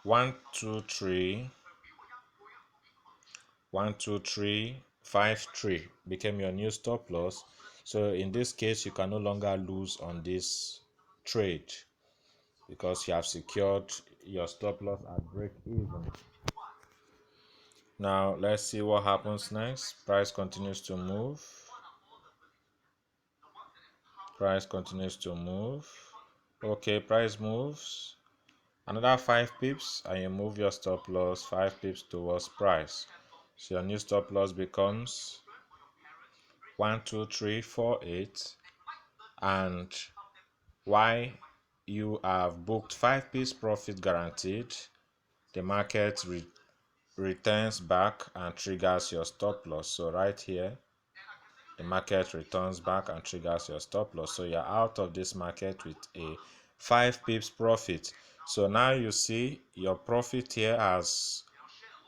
12353 became your new stop loss. So in this case, you can no longer lose on this trade because you have secured your stop loss at break even. Now let's see what happens next. Price continues to move. Price continues to move. Okay, price moves another 5 pips and you move your stop loss 5 pips towards price. So your new stop loss becomes 12348, and why you have booked 5 pips profit guaranteed, the market returns back and triggers your stop loss. So right here, the market returns back and triggers your stop loss. So you're out of this market with a 5 pips profit. So now you see your profit here has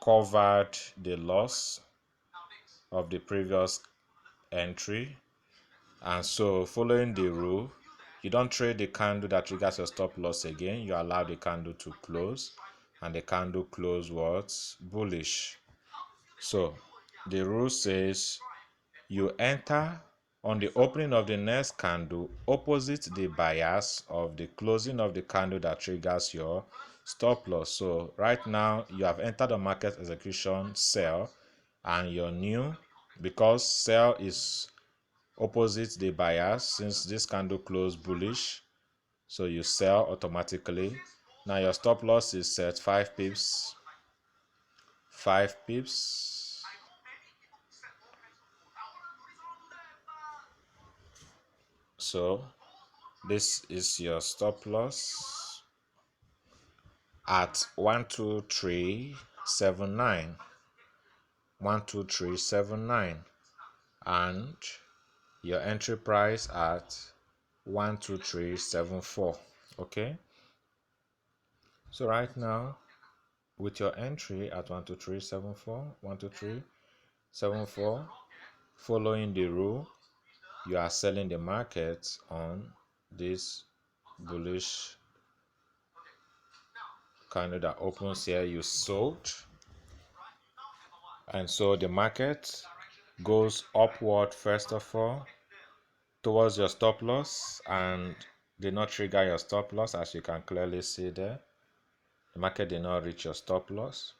covered the loss of the previous entry. And so following the rule, you don't trade the candle that triggers your stop loss again. You allow the candle to close, and the candle close was bullish. So the rule says you enter on the opening of the next candle opposite the bias of the closing of the candle that triggers your stop loss. So right now you have entered the market execution sell, and you're new because sell is opposite the bias. Since this candle closed bullish, so you sell automatically. Now your stop loss is set 5 pips, 5 pips. So this is your stop loss at 12379, 12379, and your entry price at 12374. Okay, so right now with your entry at 12374, 12374, following the rule, you are selling the market on this bullish candle that opens here. You sold, and so the market goes upward first of all towards your stop loss and did not trigger your stop loss. As you can clearly see there, the market did not reach your stop loss.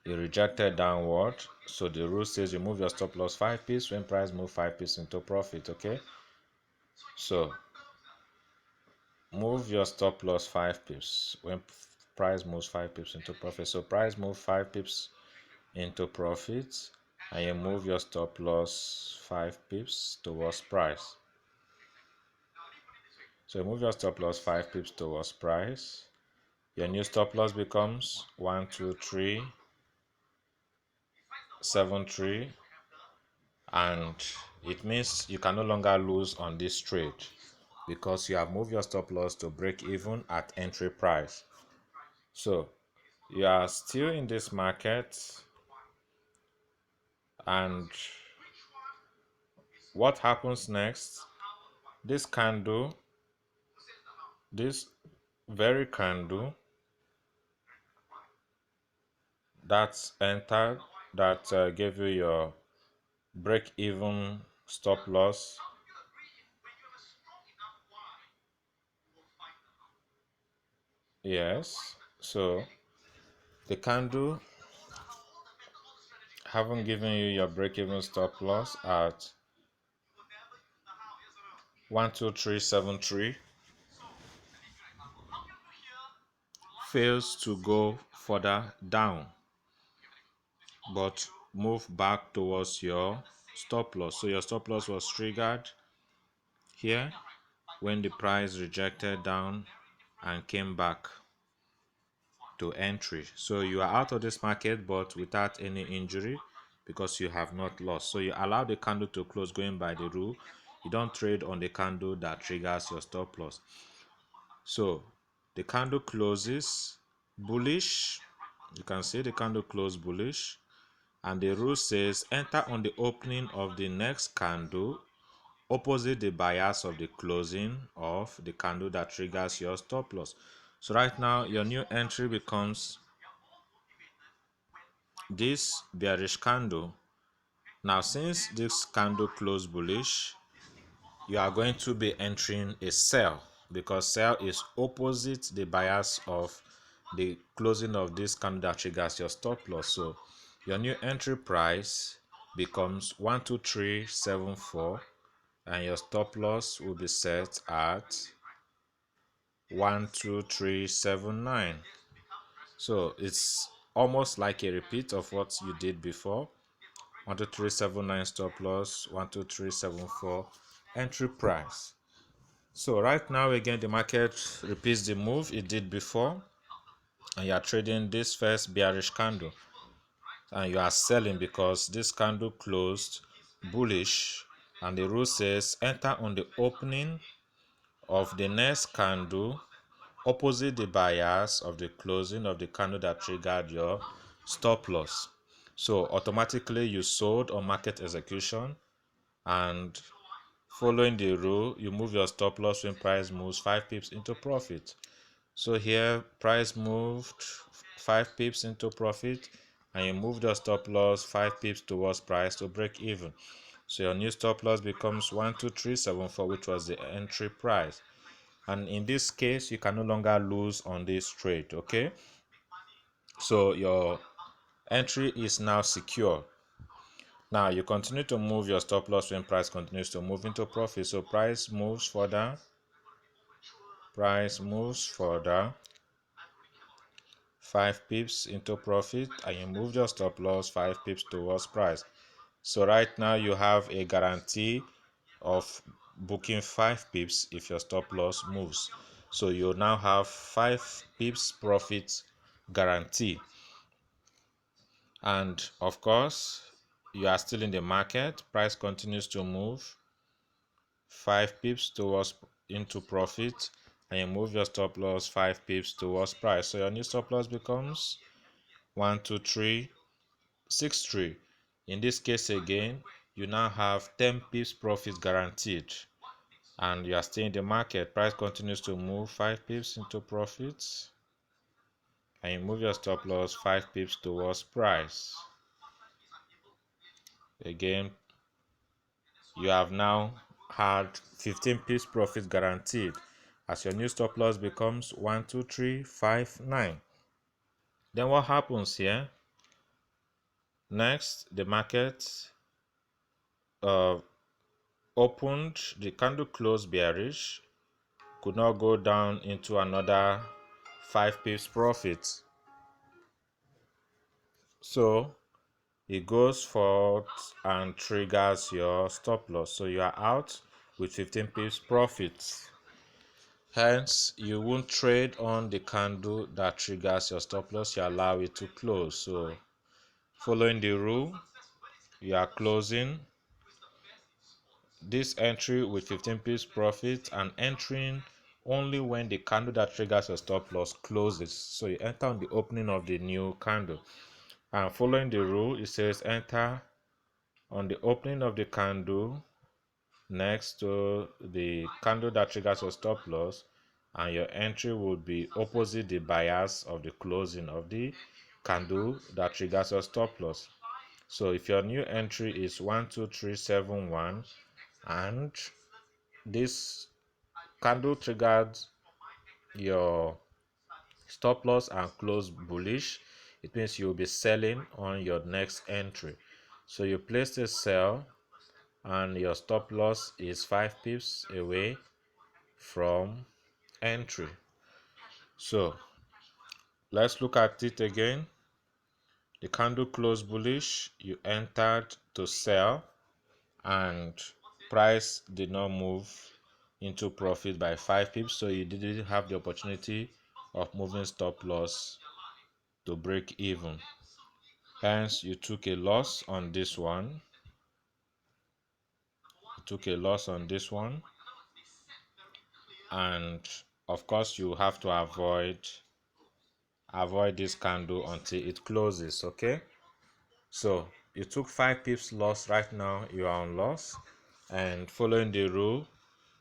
It rejected downward. So the rule says you move your stop loss 5 pips when price move 5 pips into profit. Okay, so move your stop loss 5 pips when price moves 5 pips into profit. So price move 5 pips into profit, and you move your stop loss 5 pips towards price. So you move your stop loss 5 pips towards price. Your new stop loss becomes 12373, and it means you can no longer lose on this trade because you have moved your stop loss to break even at entry price. So you are still in this market, and what happens next? This candle, this very candle that's entered, that gave you your break even stop loss, yes, so the candle haven't given you your break even stop loss at 12373, fails to go further down but move back towards your stop loss. So your stop loss was triggered here when the price rejected down and came back to entry. So you are out of this market but without any injury because you have not lost. So you allow the candle to close going by the rule. You don't trade on the candle that triggers your stop loss. So the candle closes bullish. You can see the candle close bullish, and the rule says enter on the opening of the next candle opposite the bias of the closing of the candle that triggers your stop loss. So right now your new entry becomes this bearish candle. Now since this candle closed bullish, you are going to be entering a sell because sell is opposite the bias of the closing of this candle that triggers your stop loss. So your new entry price becomes 12374, and your stop loss will be set at 12379. So it's almost like a repeat of what you did before. 12379 stop loss, 12374 entry price. So right now again the market repeats the move it did before, and you are trading this first bearish candle, and you are selling because this candle closed bullish, and the rule says enter on the opening of the next candle opposite the bias of the closing of the candle that triggered your stop loss. So automatically you sold on market execution, and following the rule you move your stop loss when price moves 5 pips into profit. So here price moved 5 pips into profit, and you moved your stop loss 5 pips towards price to break even. So your new stop loss becomes 12374, which was the entry price. And in this case you can no longer lose on this trade. Okay, so your entry is now secure. Now you continue to move your stop loss when price continues to move into profit. So price moves further, 5 pips into profit, and you move your stop loss 5 pips towards price. So right now you have a guarantee of booking 5 pips if your stop loss moves. So you now have 5 pips profit guarantee. And of course you are still in the market, price continues to move 5 pips towards into profit, and you move your stop loss 5 pips towards price. So your new stop loss becomes 12363. In this case again you now have 10 pips profit guaranteed, and you are still in the market, price continues to move 5 pips into profits, and you move your stop loss 5 pips towards price. Again you have now had 15 pips profit guaranteed, as your new stop loss becomes 12359. Then what happens here? Next, the market opened, the candle closed bearish, could not go down into another 5 pips profit. So it goes forth and triggers your stop loss. So you are out with 15 pips profit. Hence, you won't trade on the candle that triggers your stop loss, you allow it to close. So following the rule, you are closing this entry with 15 pips profit and entering only when the candle that triggers your stop loss closes. So you enter on the opening of the new candle, and following the rule it says enter on the opening of the candle next to the candle that triggers your stop loss, and your entry will be opposite the bias of the closing of the candle that triggers your stop loss. So if your new entry is 12371 and this candle triggered your stop loss and close bullish, it means you'll be selling on your next entry. So you place the sell, and your stop loss is 5 pips away from entry. So let's look at it again. The candle closed bullish, you entered to sell, and price did not move into profit by 5 pips, so you didn't have the opportunity of moving stop loss to break even. Hence you took a loss on this one. And of course you have to avoid this candle until it closes. Okay, so you took 5 pips loss. Right now you are on loss, and following the rule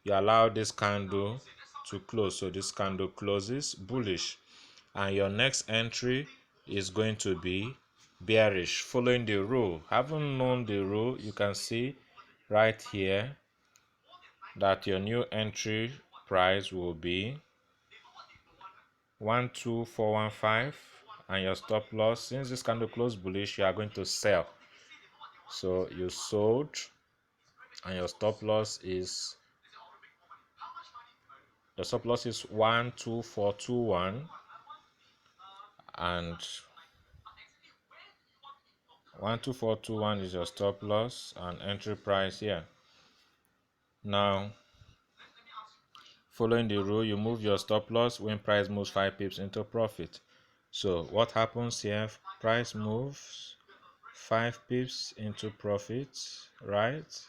you allow this candle to close. So this candle closes bullish, and your next entry is going to be bearish following the rule. Having known the rule, you can see right here that your new entry price will be 12415, and your stop loss, since this candle closed bullish, you are going to sell. So you sold and your stop loss is 12421, and 12421 is your stop loss and entry price here. Now, following the rule, you move your stop loss when price moves 5 pips into profit. So what happens here? Price moves 5 pips into profit, right?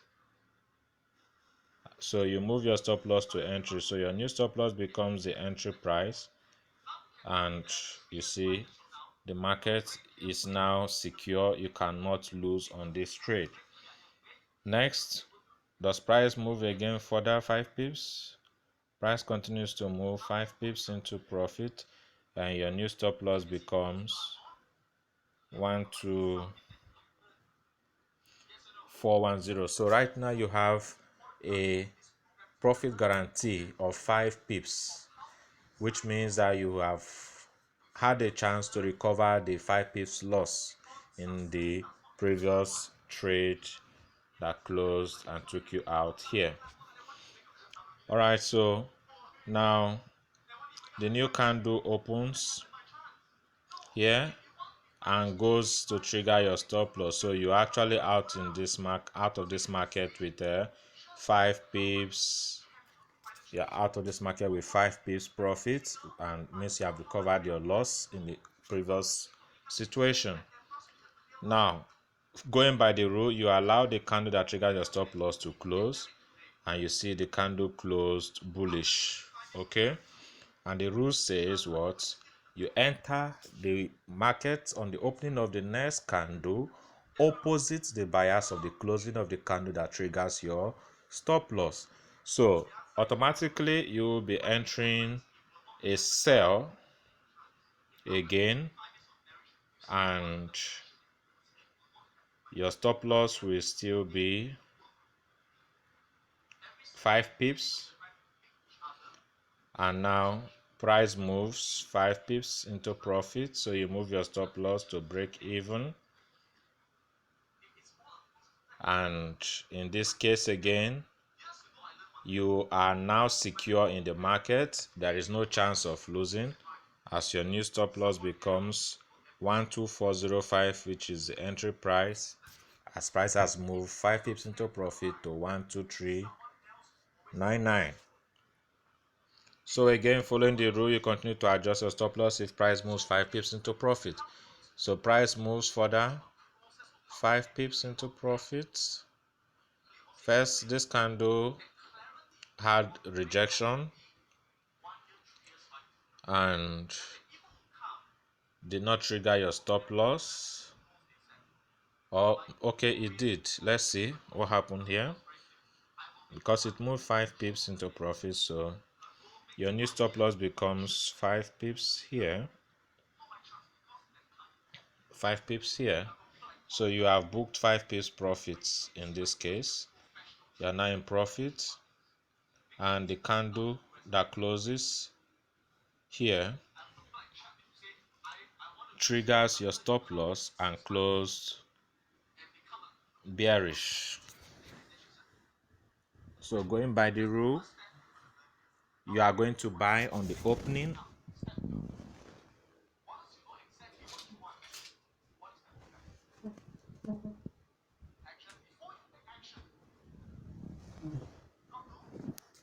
So you move your stop loss to entry. So your new stop loss becomes the entry price, and you see the market is now secure. You cannot lose on this trade. Next, does price move again further 5 pips? Price continues to move 5 pips into profit, and your new stop loss becomes 12410. So right now you have a profit guarantee of 5 pips, which means that you have had a chance to recover the 5 pips loss in the previous trade that closed and took you out here. All right, so now the new candle opens here and goes to trigger your stop loss. So you're actually out in this out of this market with 5 pips. You're out of this market with 5 pips profit, and means you have recovered your loss in the previous situation. Now, going by the rule, you allow the candle that triggers your stop loss to close, and you see the candle closed bullish. Okay, and the rule says what? You enter the market on the opening of the next candle opposite the bias of the closing of the candle that triggers your stop loss. So automatically you will be entering a sell again, and your stop loss will still be 5 pips, and now price moves 5 pips into profit, so you move your stop loss to break even. And in this case again, you are now secure in the market. There is no chance of losing, as your new stop loss becomes 12405, which is the entry price, as price has moved 5 pips into profit to 12399. So again, following the rule, you continue to adjust your stop loss if price moves 5 pips into profit. So price moves further 5 pips into profit. First, this candle had rejection and did not trigger your stop loss. Or okay, it did. Let's see what happened here. Because it moved 5 pips into profit, so your new stop loss becomes 5 pips here, 5 pips here. So you have booked 5 pips profits in this case. You are now in profit, and the candle that closes here triggers your stop loss and closed bearish. So going by the rule, you are going to buy on the opening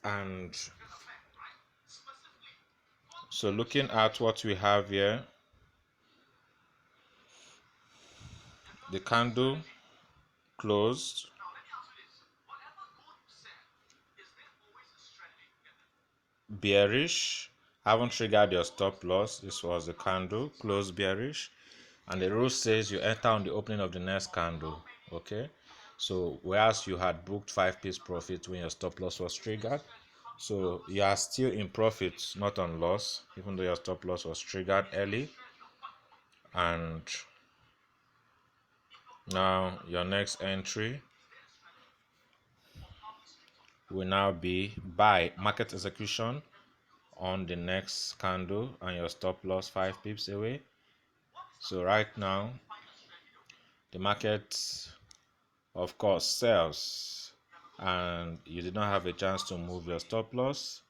and so looking at what we have here, the candle closed bearish, haven't triggered your stop loss. This was the candle closed bearish, and the rule says you enter on the opening of the next candle. Okay, so whereas you had booked 5 pips profit when your stop loss was triggered, so you are still in profit, not on loss, even though your stop loss was triggered early. And now your next entry will now be buy market execution on the next candle, and your stop loss 5 pips away. So right now the market of course sells and you did not have a chance to move your stop loss,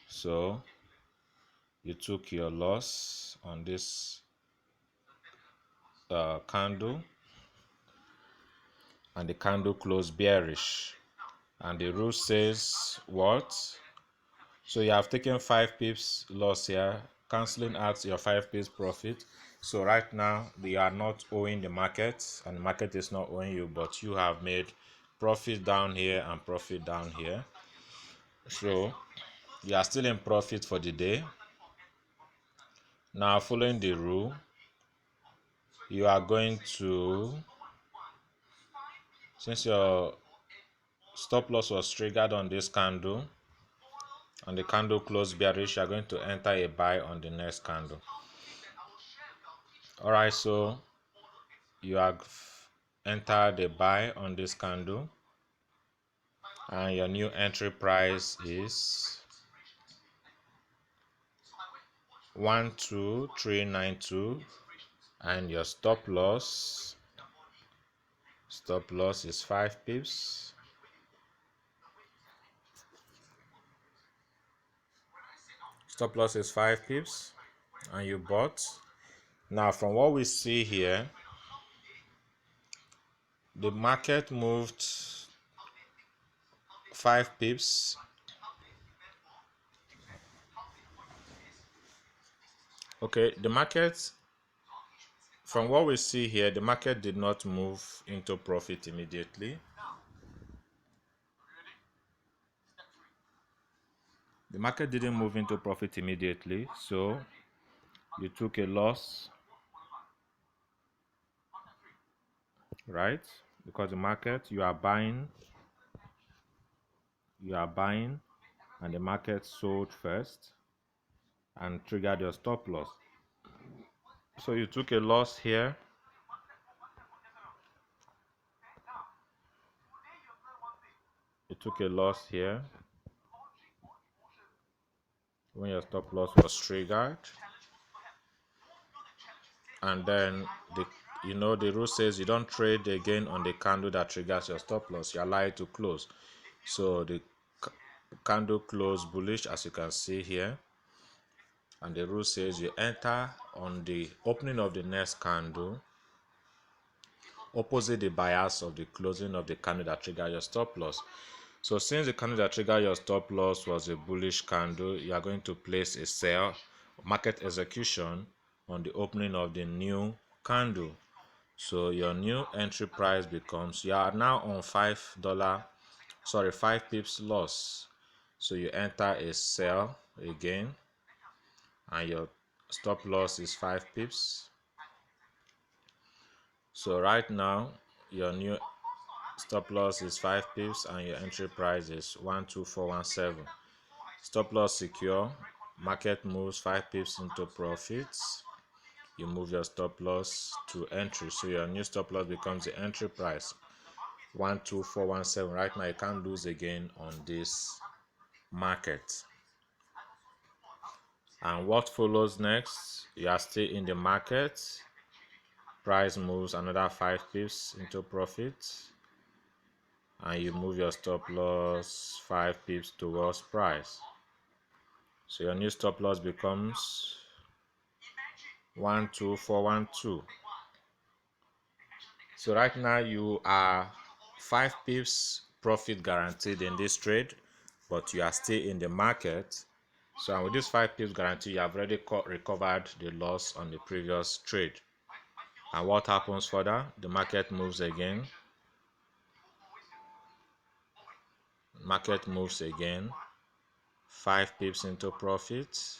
so you took your loss on this candle, and the candle closed bearish, and the rule says what? So you have taken 5 pips loss here, cancelling out your 5 pips profit. So right now you are not owing the market, and the market is not owing you, but you have made profit down here and profit down here. So you are still in profit for the day. Now, following the rule, you are going to, since your stop loss was triggered on this candle and the candle closed bearish, you are going to enter a buy on the next candle. All right, so you have entered a buy on this candle, and your new entry price is 12392, and your stop loss is 5 pips. Stop loss is 5 pips, and you bought. Now, from what we see here, the market moved 5 pips. Okay, the market, from what we see here, the market did not move into profit immediately. The market didn't move into profit immediately, so you took a loss, right? Because the market, you are buying, and the market sold first and triggered your stop loss. So you took a loss here. You took a loss here when your stop loss was triggered, and then the rule says you don't trade again on the candle that triggers your stop loss. You allow it to close. So the candle closed bullish, as you can see here, and the rule says you enter on the opening of the next candle opposite the bias of the closing of the candle that triggered your stop loss. So since the candle that triggered your stop loss was a bullish candle, you are going to place a sell market execution on the opening of the new candle. So your new entry price becomes, you are now on $5 5 pips loss. So you enter a sell again, and your stop loss is 5 pips. So right now your new stop loss is 5 pips and your entry price is 12417. Stop loss secure. Market moves 5 pips into profits. You move your stop loss to entry, so your new stop loss becomes the entry price 12417. Right now you can't lose again on this market. And what follows next? You are still in the market. Price moves another 5 pips into profit, and you move your stop loss 5 pips towards price. So your new stop loss becomes 12412. So right now you are 5 pips profit guaranteed in this trade, but you are still in the market. So with this 5 pips guarantee, you have already recovered the loss on the previous trade. And what happens further? The market moves again. Market moves again. 5 pips into profit,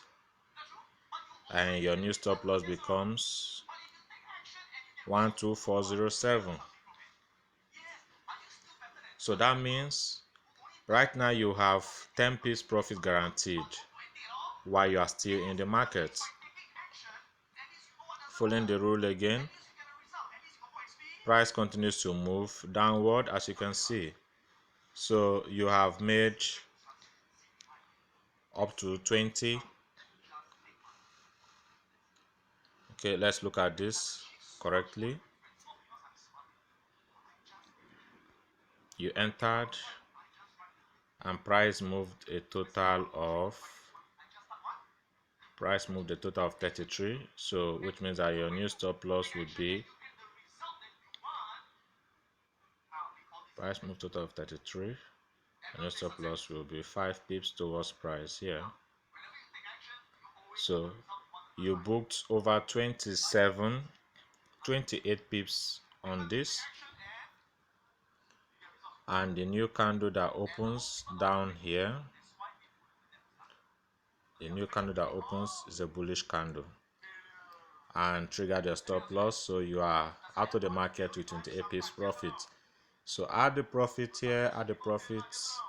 and your new stop loss becomes 12407. So that means right now you have 10 pips profit guaranteed while you are still in the market. Following the rule again, price continues to move downward, as you can see. So you have made up to 20. Okay, let's look at this correctly. you entered and price moved a total of 33, so which means that your new stop loss would be price moved total of 33, and your stop loss will be 5 pips towards price here. So you booked over 28 pips on this, and the new candle that opens down here, the new candle that opens is a bullish candle and triggered your stop loss, so you are out of the market with 28 pips profit. So add the profit here, add the profits,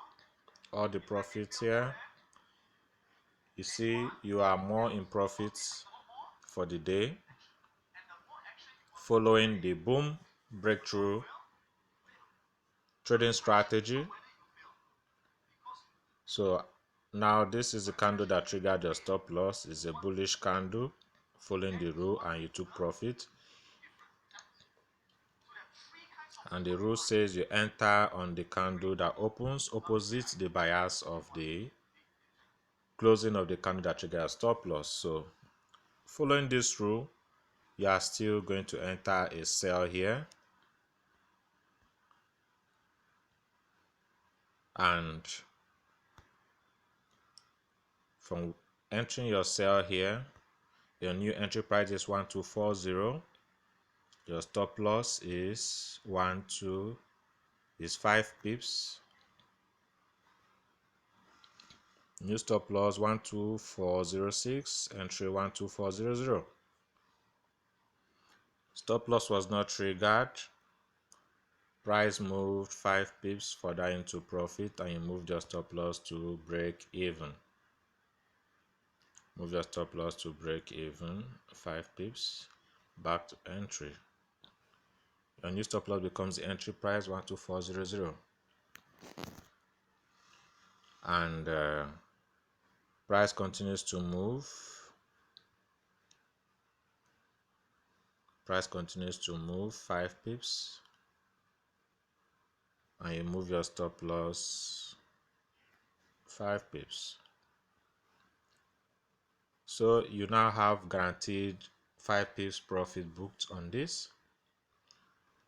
all the profits here. You see you are more in profits for the day following the boom breakthrough trading strategy. So now this is the candle that triggered your stop loss. It's a bullish candle following the rule, and you took profit. And the rule says you enter on the candle that opens opposite the bias of the closing of the candle that triggered a stop loss. So following this rule, you are still going to enter a sell here, and from entering your sell here, your new entry price is 1240. Your stop loss is 5 pips. New stop loss 12406, entry 12400. Stop loss was not triggered. Price moved 5 pips further into profit, and you moved your stop loss to break even. Move your stop loss to break even, 5 pips, back to entry. Your new stop loss becomes the entry price 12400, and price continues to move. Price continues to move 5 pips, and you move your stop loss 5 pips. So you now have guaranteed 5 pips profit booked on this.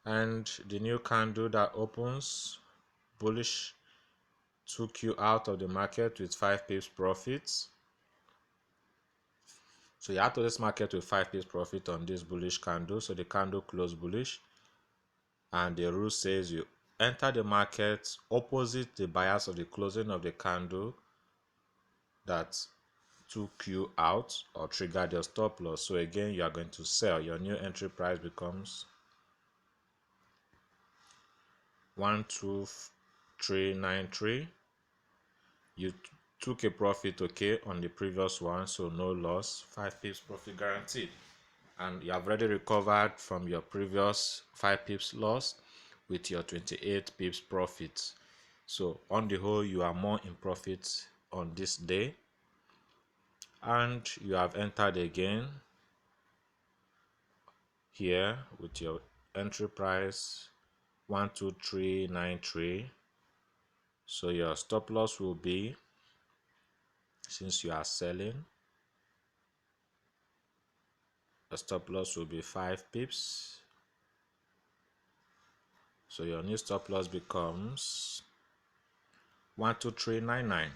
And the new candle that opens bullish took you out of the market with 5 pips profits. So you're out of this market with 5 pips profit on this bullish candle. So the candle closed bullish, and the rule says you enter the market opposite the bias of the closing of the candle that took you out or triggered your stop loss. So again, you are going to sell. Your new entry price becomes 12393. You took a profit, okay, on the previous one, so no loss, 5 pips profit guaranteed, and you have already recovered from your previous 5 pips loss with your 28 pips profit. So on the whole, you are more in profit on this day, and you have entered again here with your entry price 12393. So your stop loss will be, since you are selling, the stop loss will be 5 pips. So your new stop loss becomes 12399,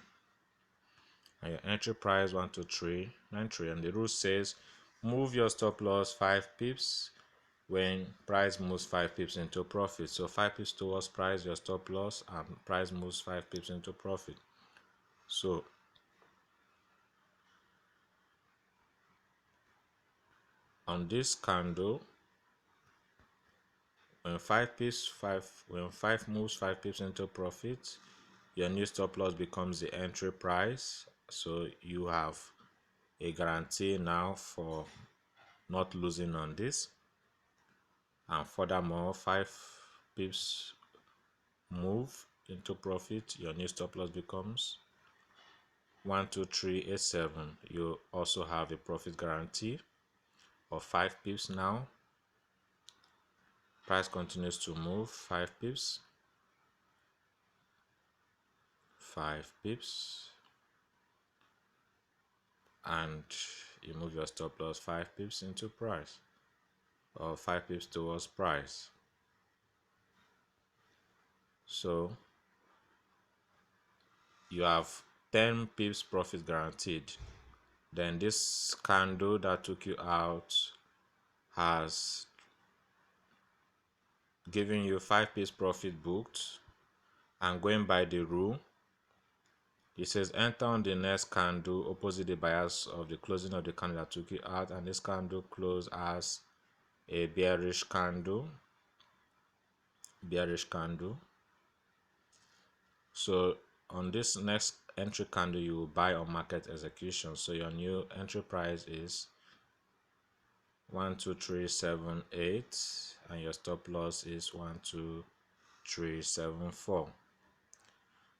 and your entry price 12393, and the rule says move your stop loss 5 pips when price moves 5 pips into profit. So 5 pips towards price, your stop loss, and price moves 5 pips into profit. So on this candle, when 5 moves 5 pips into profit, your new stop loss becomes the entry price. So you have a guarantee now for not losing on this, and furthermore, 5 pips move into profit, your new stop loss becomes 12387. You also have a profit guarantee of 5 pips now. Price continues to move 5 pips, 5 pips, and you move your stop loss 5 pips into price, or 5 pips towards price. So you have 10 pips profit guaranteed. Then this candle that took you out has given you 5 pips profit booked, and going by the rule, it says enter on the next candle opposite the bias of the closing of the candle that took you out, and this candle closed as a bearish candle. So on this next entry candle, you will buy on market execution. So your new entry price is 12378, and your stop loss is 12374.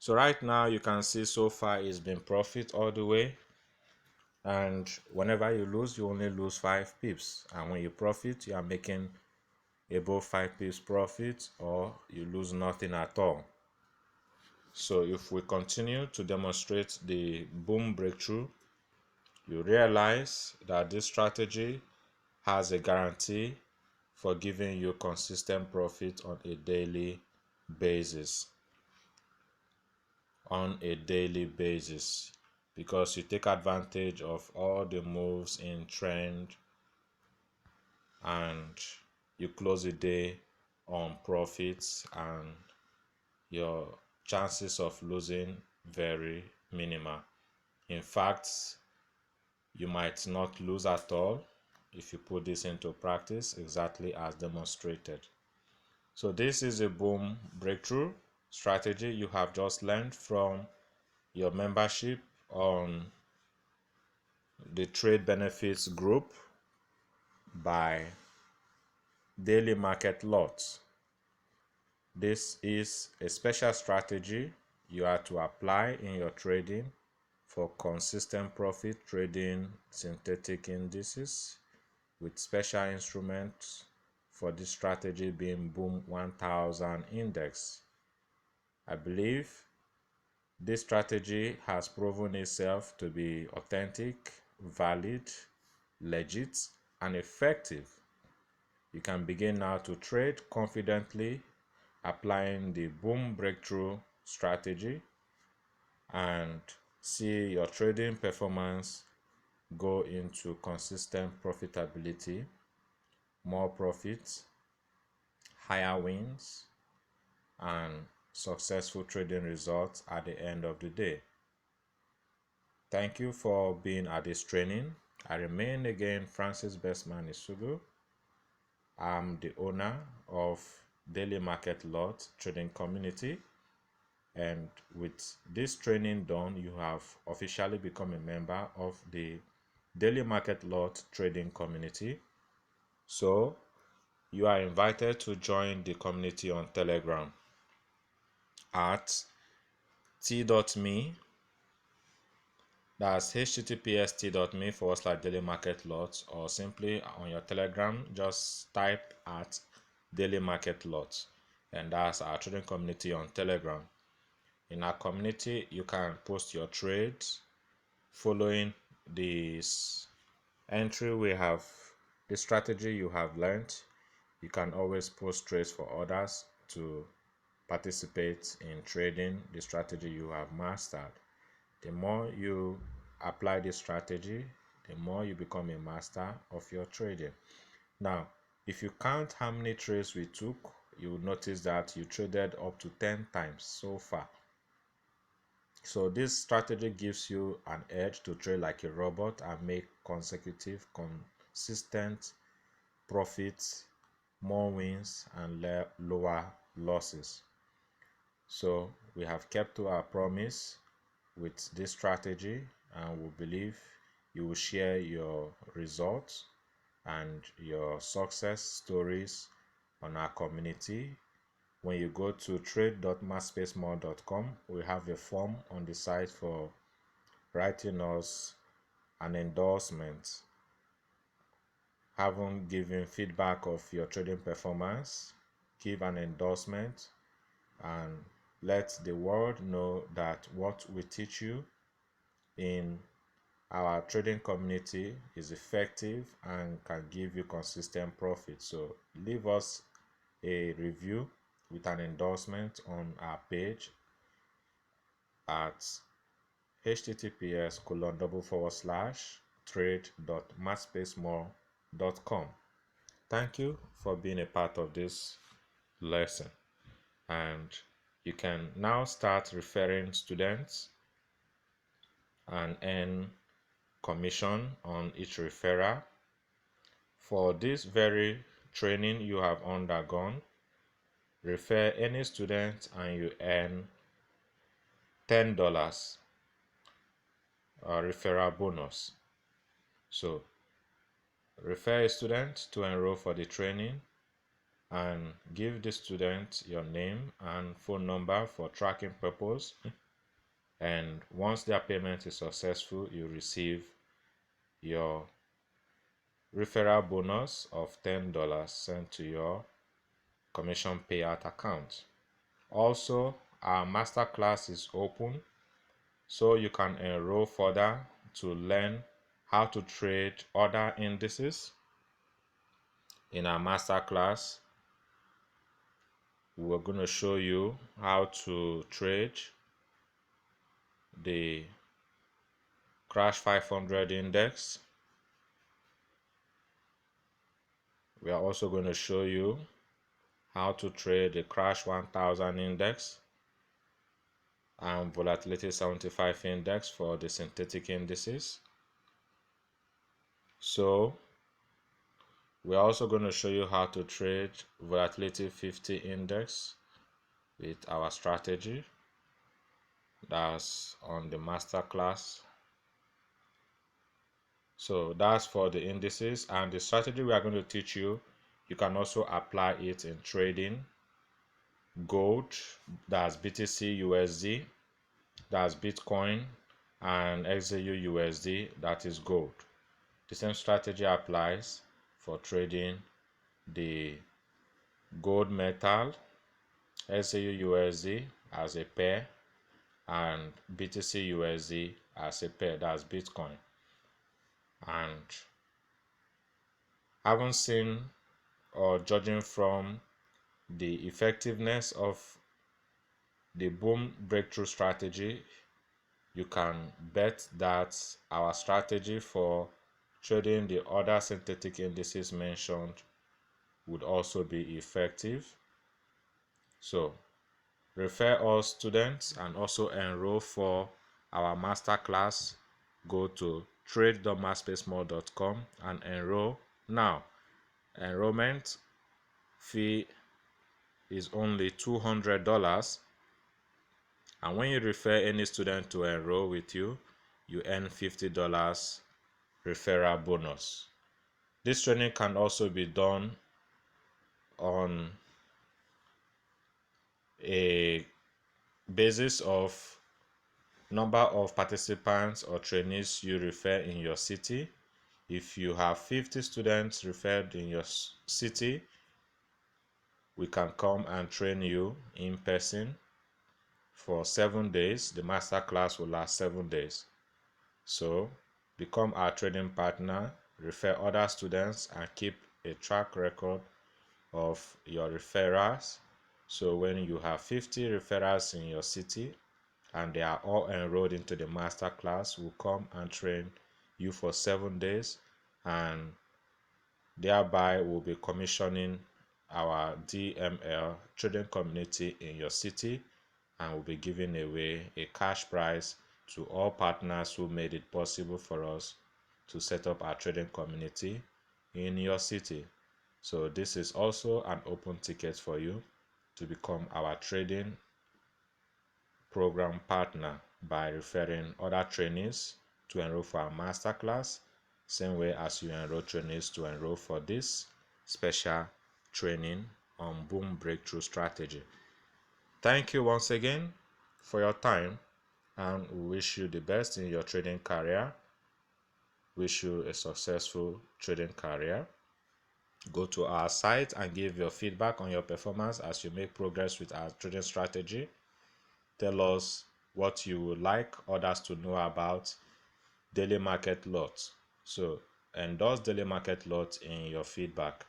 So right now you can see so far it's been profit all the way, and whenever you lose, you only lose 5 pips, and when you profit, you are making above 5 pips profit, or you lose nothing at all. So if we continue to demonstrate the boom breakthrough, you realize that this strategy has a guarantee for giving you consistent profit on a daily basis. Because you take advantage of all the moves in trend, and you close the day on profits, and your chances of losing very minimal. In fact, you might not lose at all if you put this into practice exactly as demonstrated. So this is a boom breakthrough strategy you have just learned from your membership on the Trade Benefits group by Daily Market Lots. This is a special strategy you are to apply in your trading for consistent profit trading synthetic indices, with special instruments for this strategy being Boom 1000 Index. I believe this strategy has proven itself to be authentic, valid, legit, and effective. You can begin now to trade confidently applying the boom breakthrough strategy and see your trading performance go into consistent profitability, more profits, higher wins, and successful trading results at the end of the day. Thank you for being at this training. I remain again Francis Bestman Isugu. I'm the owner of Daily Market Lot Trading Community, and with this training done, you have officially become a member of the Daily Market Lot Trading Community. So you are invited to join the community on Telegram at t.me, that's https://daily market lots, or simply on your Telegram just type at daily market lots, and that's our trading community on Telegram. In our community, you can post your trades following this entry. We have the strategy you have learned. You can always post trades for others to participate in trading the strategy you have mastered. The more you apply this strategy, the more you become a master of your trading. Now, if you count how many trades we took, you will notice that you traded up to 10 times so far. So this strategy gives you an edge to trade like a robot and make consecutive, consistent profits, more wins, and lower losses. So we have kept to our promise with this strategy, and we believe you will share your results and your success stories on our community. When you go to trade.maspacemore.com, we have a form on the site for writing us an endorsement, having given feedback of your trading performance. Give an endorsement, and let the world know that what we teach you in our trading community is effective and can give you consistent profit. So leave us a review with an endorsement on our page at https://trade.mathspacemore.com. Thank you for being a part of this lesson, and you can now start referring students and earn commission on each referral. For this very training you have undergone, refer any student and you earn $10 referral bonus. So refer a student to enroll for the training and give the student your name and phone number for tracking purpose. And once their payment is successful, you receive your referral bonus of $10 sent to your commission payout account. Also, our masterclass is open, so you can enroll further to learn how to trade other indices. In our masterclass, we're going to show you how to trade the Crash 500 index. We are also going to show you how to trade the Crash 1000 index and Volatility 75 index for the synthetic indices. So we're also going to show you how to trade Volatility 50 index with our strategy. That's on the masterclass. So that's for the indices, and the strategy we are going to teach you, you can also apply it in trading gold, that's BTC USD, that's Bitcoin, and XAU USD, that is gold. The same strategy applies for trading the gold metal, XAU USD as a pair, and BTC USD as a pair, that's Bitcoin. And having seen or judging from the effectiveness of the boom breakthrough strategy, you can bet that our strategy for trading the other synthetic indices mentioned would also be effective. So refer all students and also enroll for our masterclass. Go to trade.mathspacemore.com and enroll now. Enrollment fee is only $200, and when you refer any student to enroll with you, you earn $50 referral bonus. This training can also be done on a basis of number of participants or trainees you refer in your city. If you have 50 students referred in your city, we can come and train you in person for 7 days. The master class will last 7 days. So become our trading partner, refer other students, and keep a track record of your referrals. So when you have 50 referrals in your city and they are all enrolled into the master class, we'll come and train you for 7 days, and thereby we'll be commissioning our DML trading community in your city, and we'll be giving away a cash prize to all partners who made it possible for us to set up our trading community in your city. So this is also an open ticket for you to become our trading program partner by referring other trainees to enroll for our masterclass, same way as you enroll trainees to enroll for this special training on boom breakthrough strategy. Thank you once again for your time, and we wish you the best in your trading career. Wish you a successful trading career. Go to our site and give your feedback on your performance as you make progress with our trading strategy. tell us what you would like others to know about daily market lots. So endorse daily market lots in your feedback,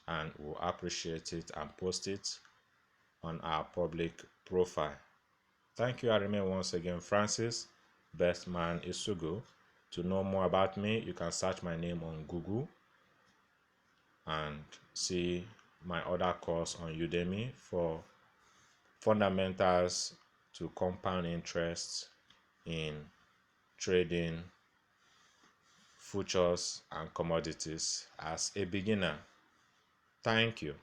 and we'll appreciate it and post it on our public profile. Thank you. I remain once again Francis Bestman Isugu. To know more about me, you can search my name on Google and see my other course on Udemy for fundamentals to compound interest in trading futures and commodities as a beginner. Thank you.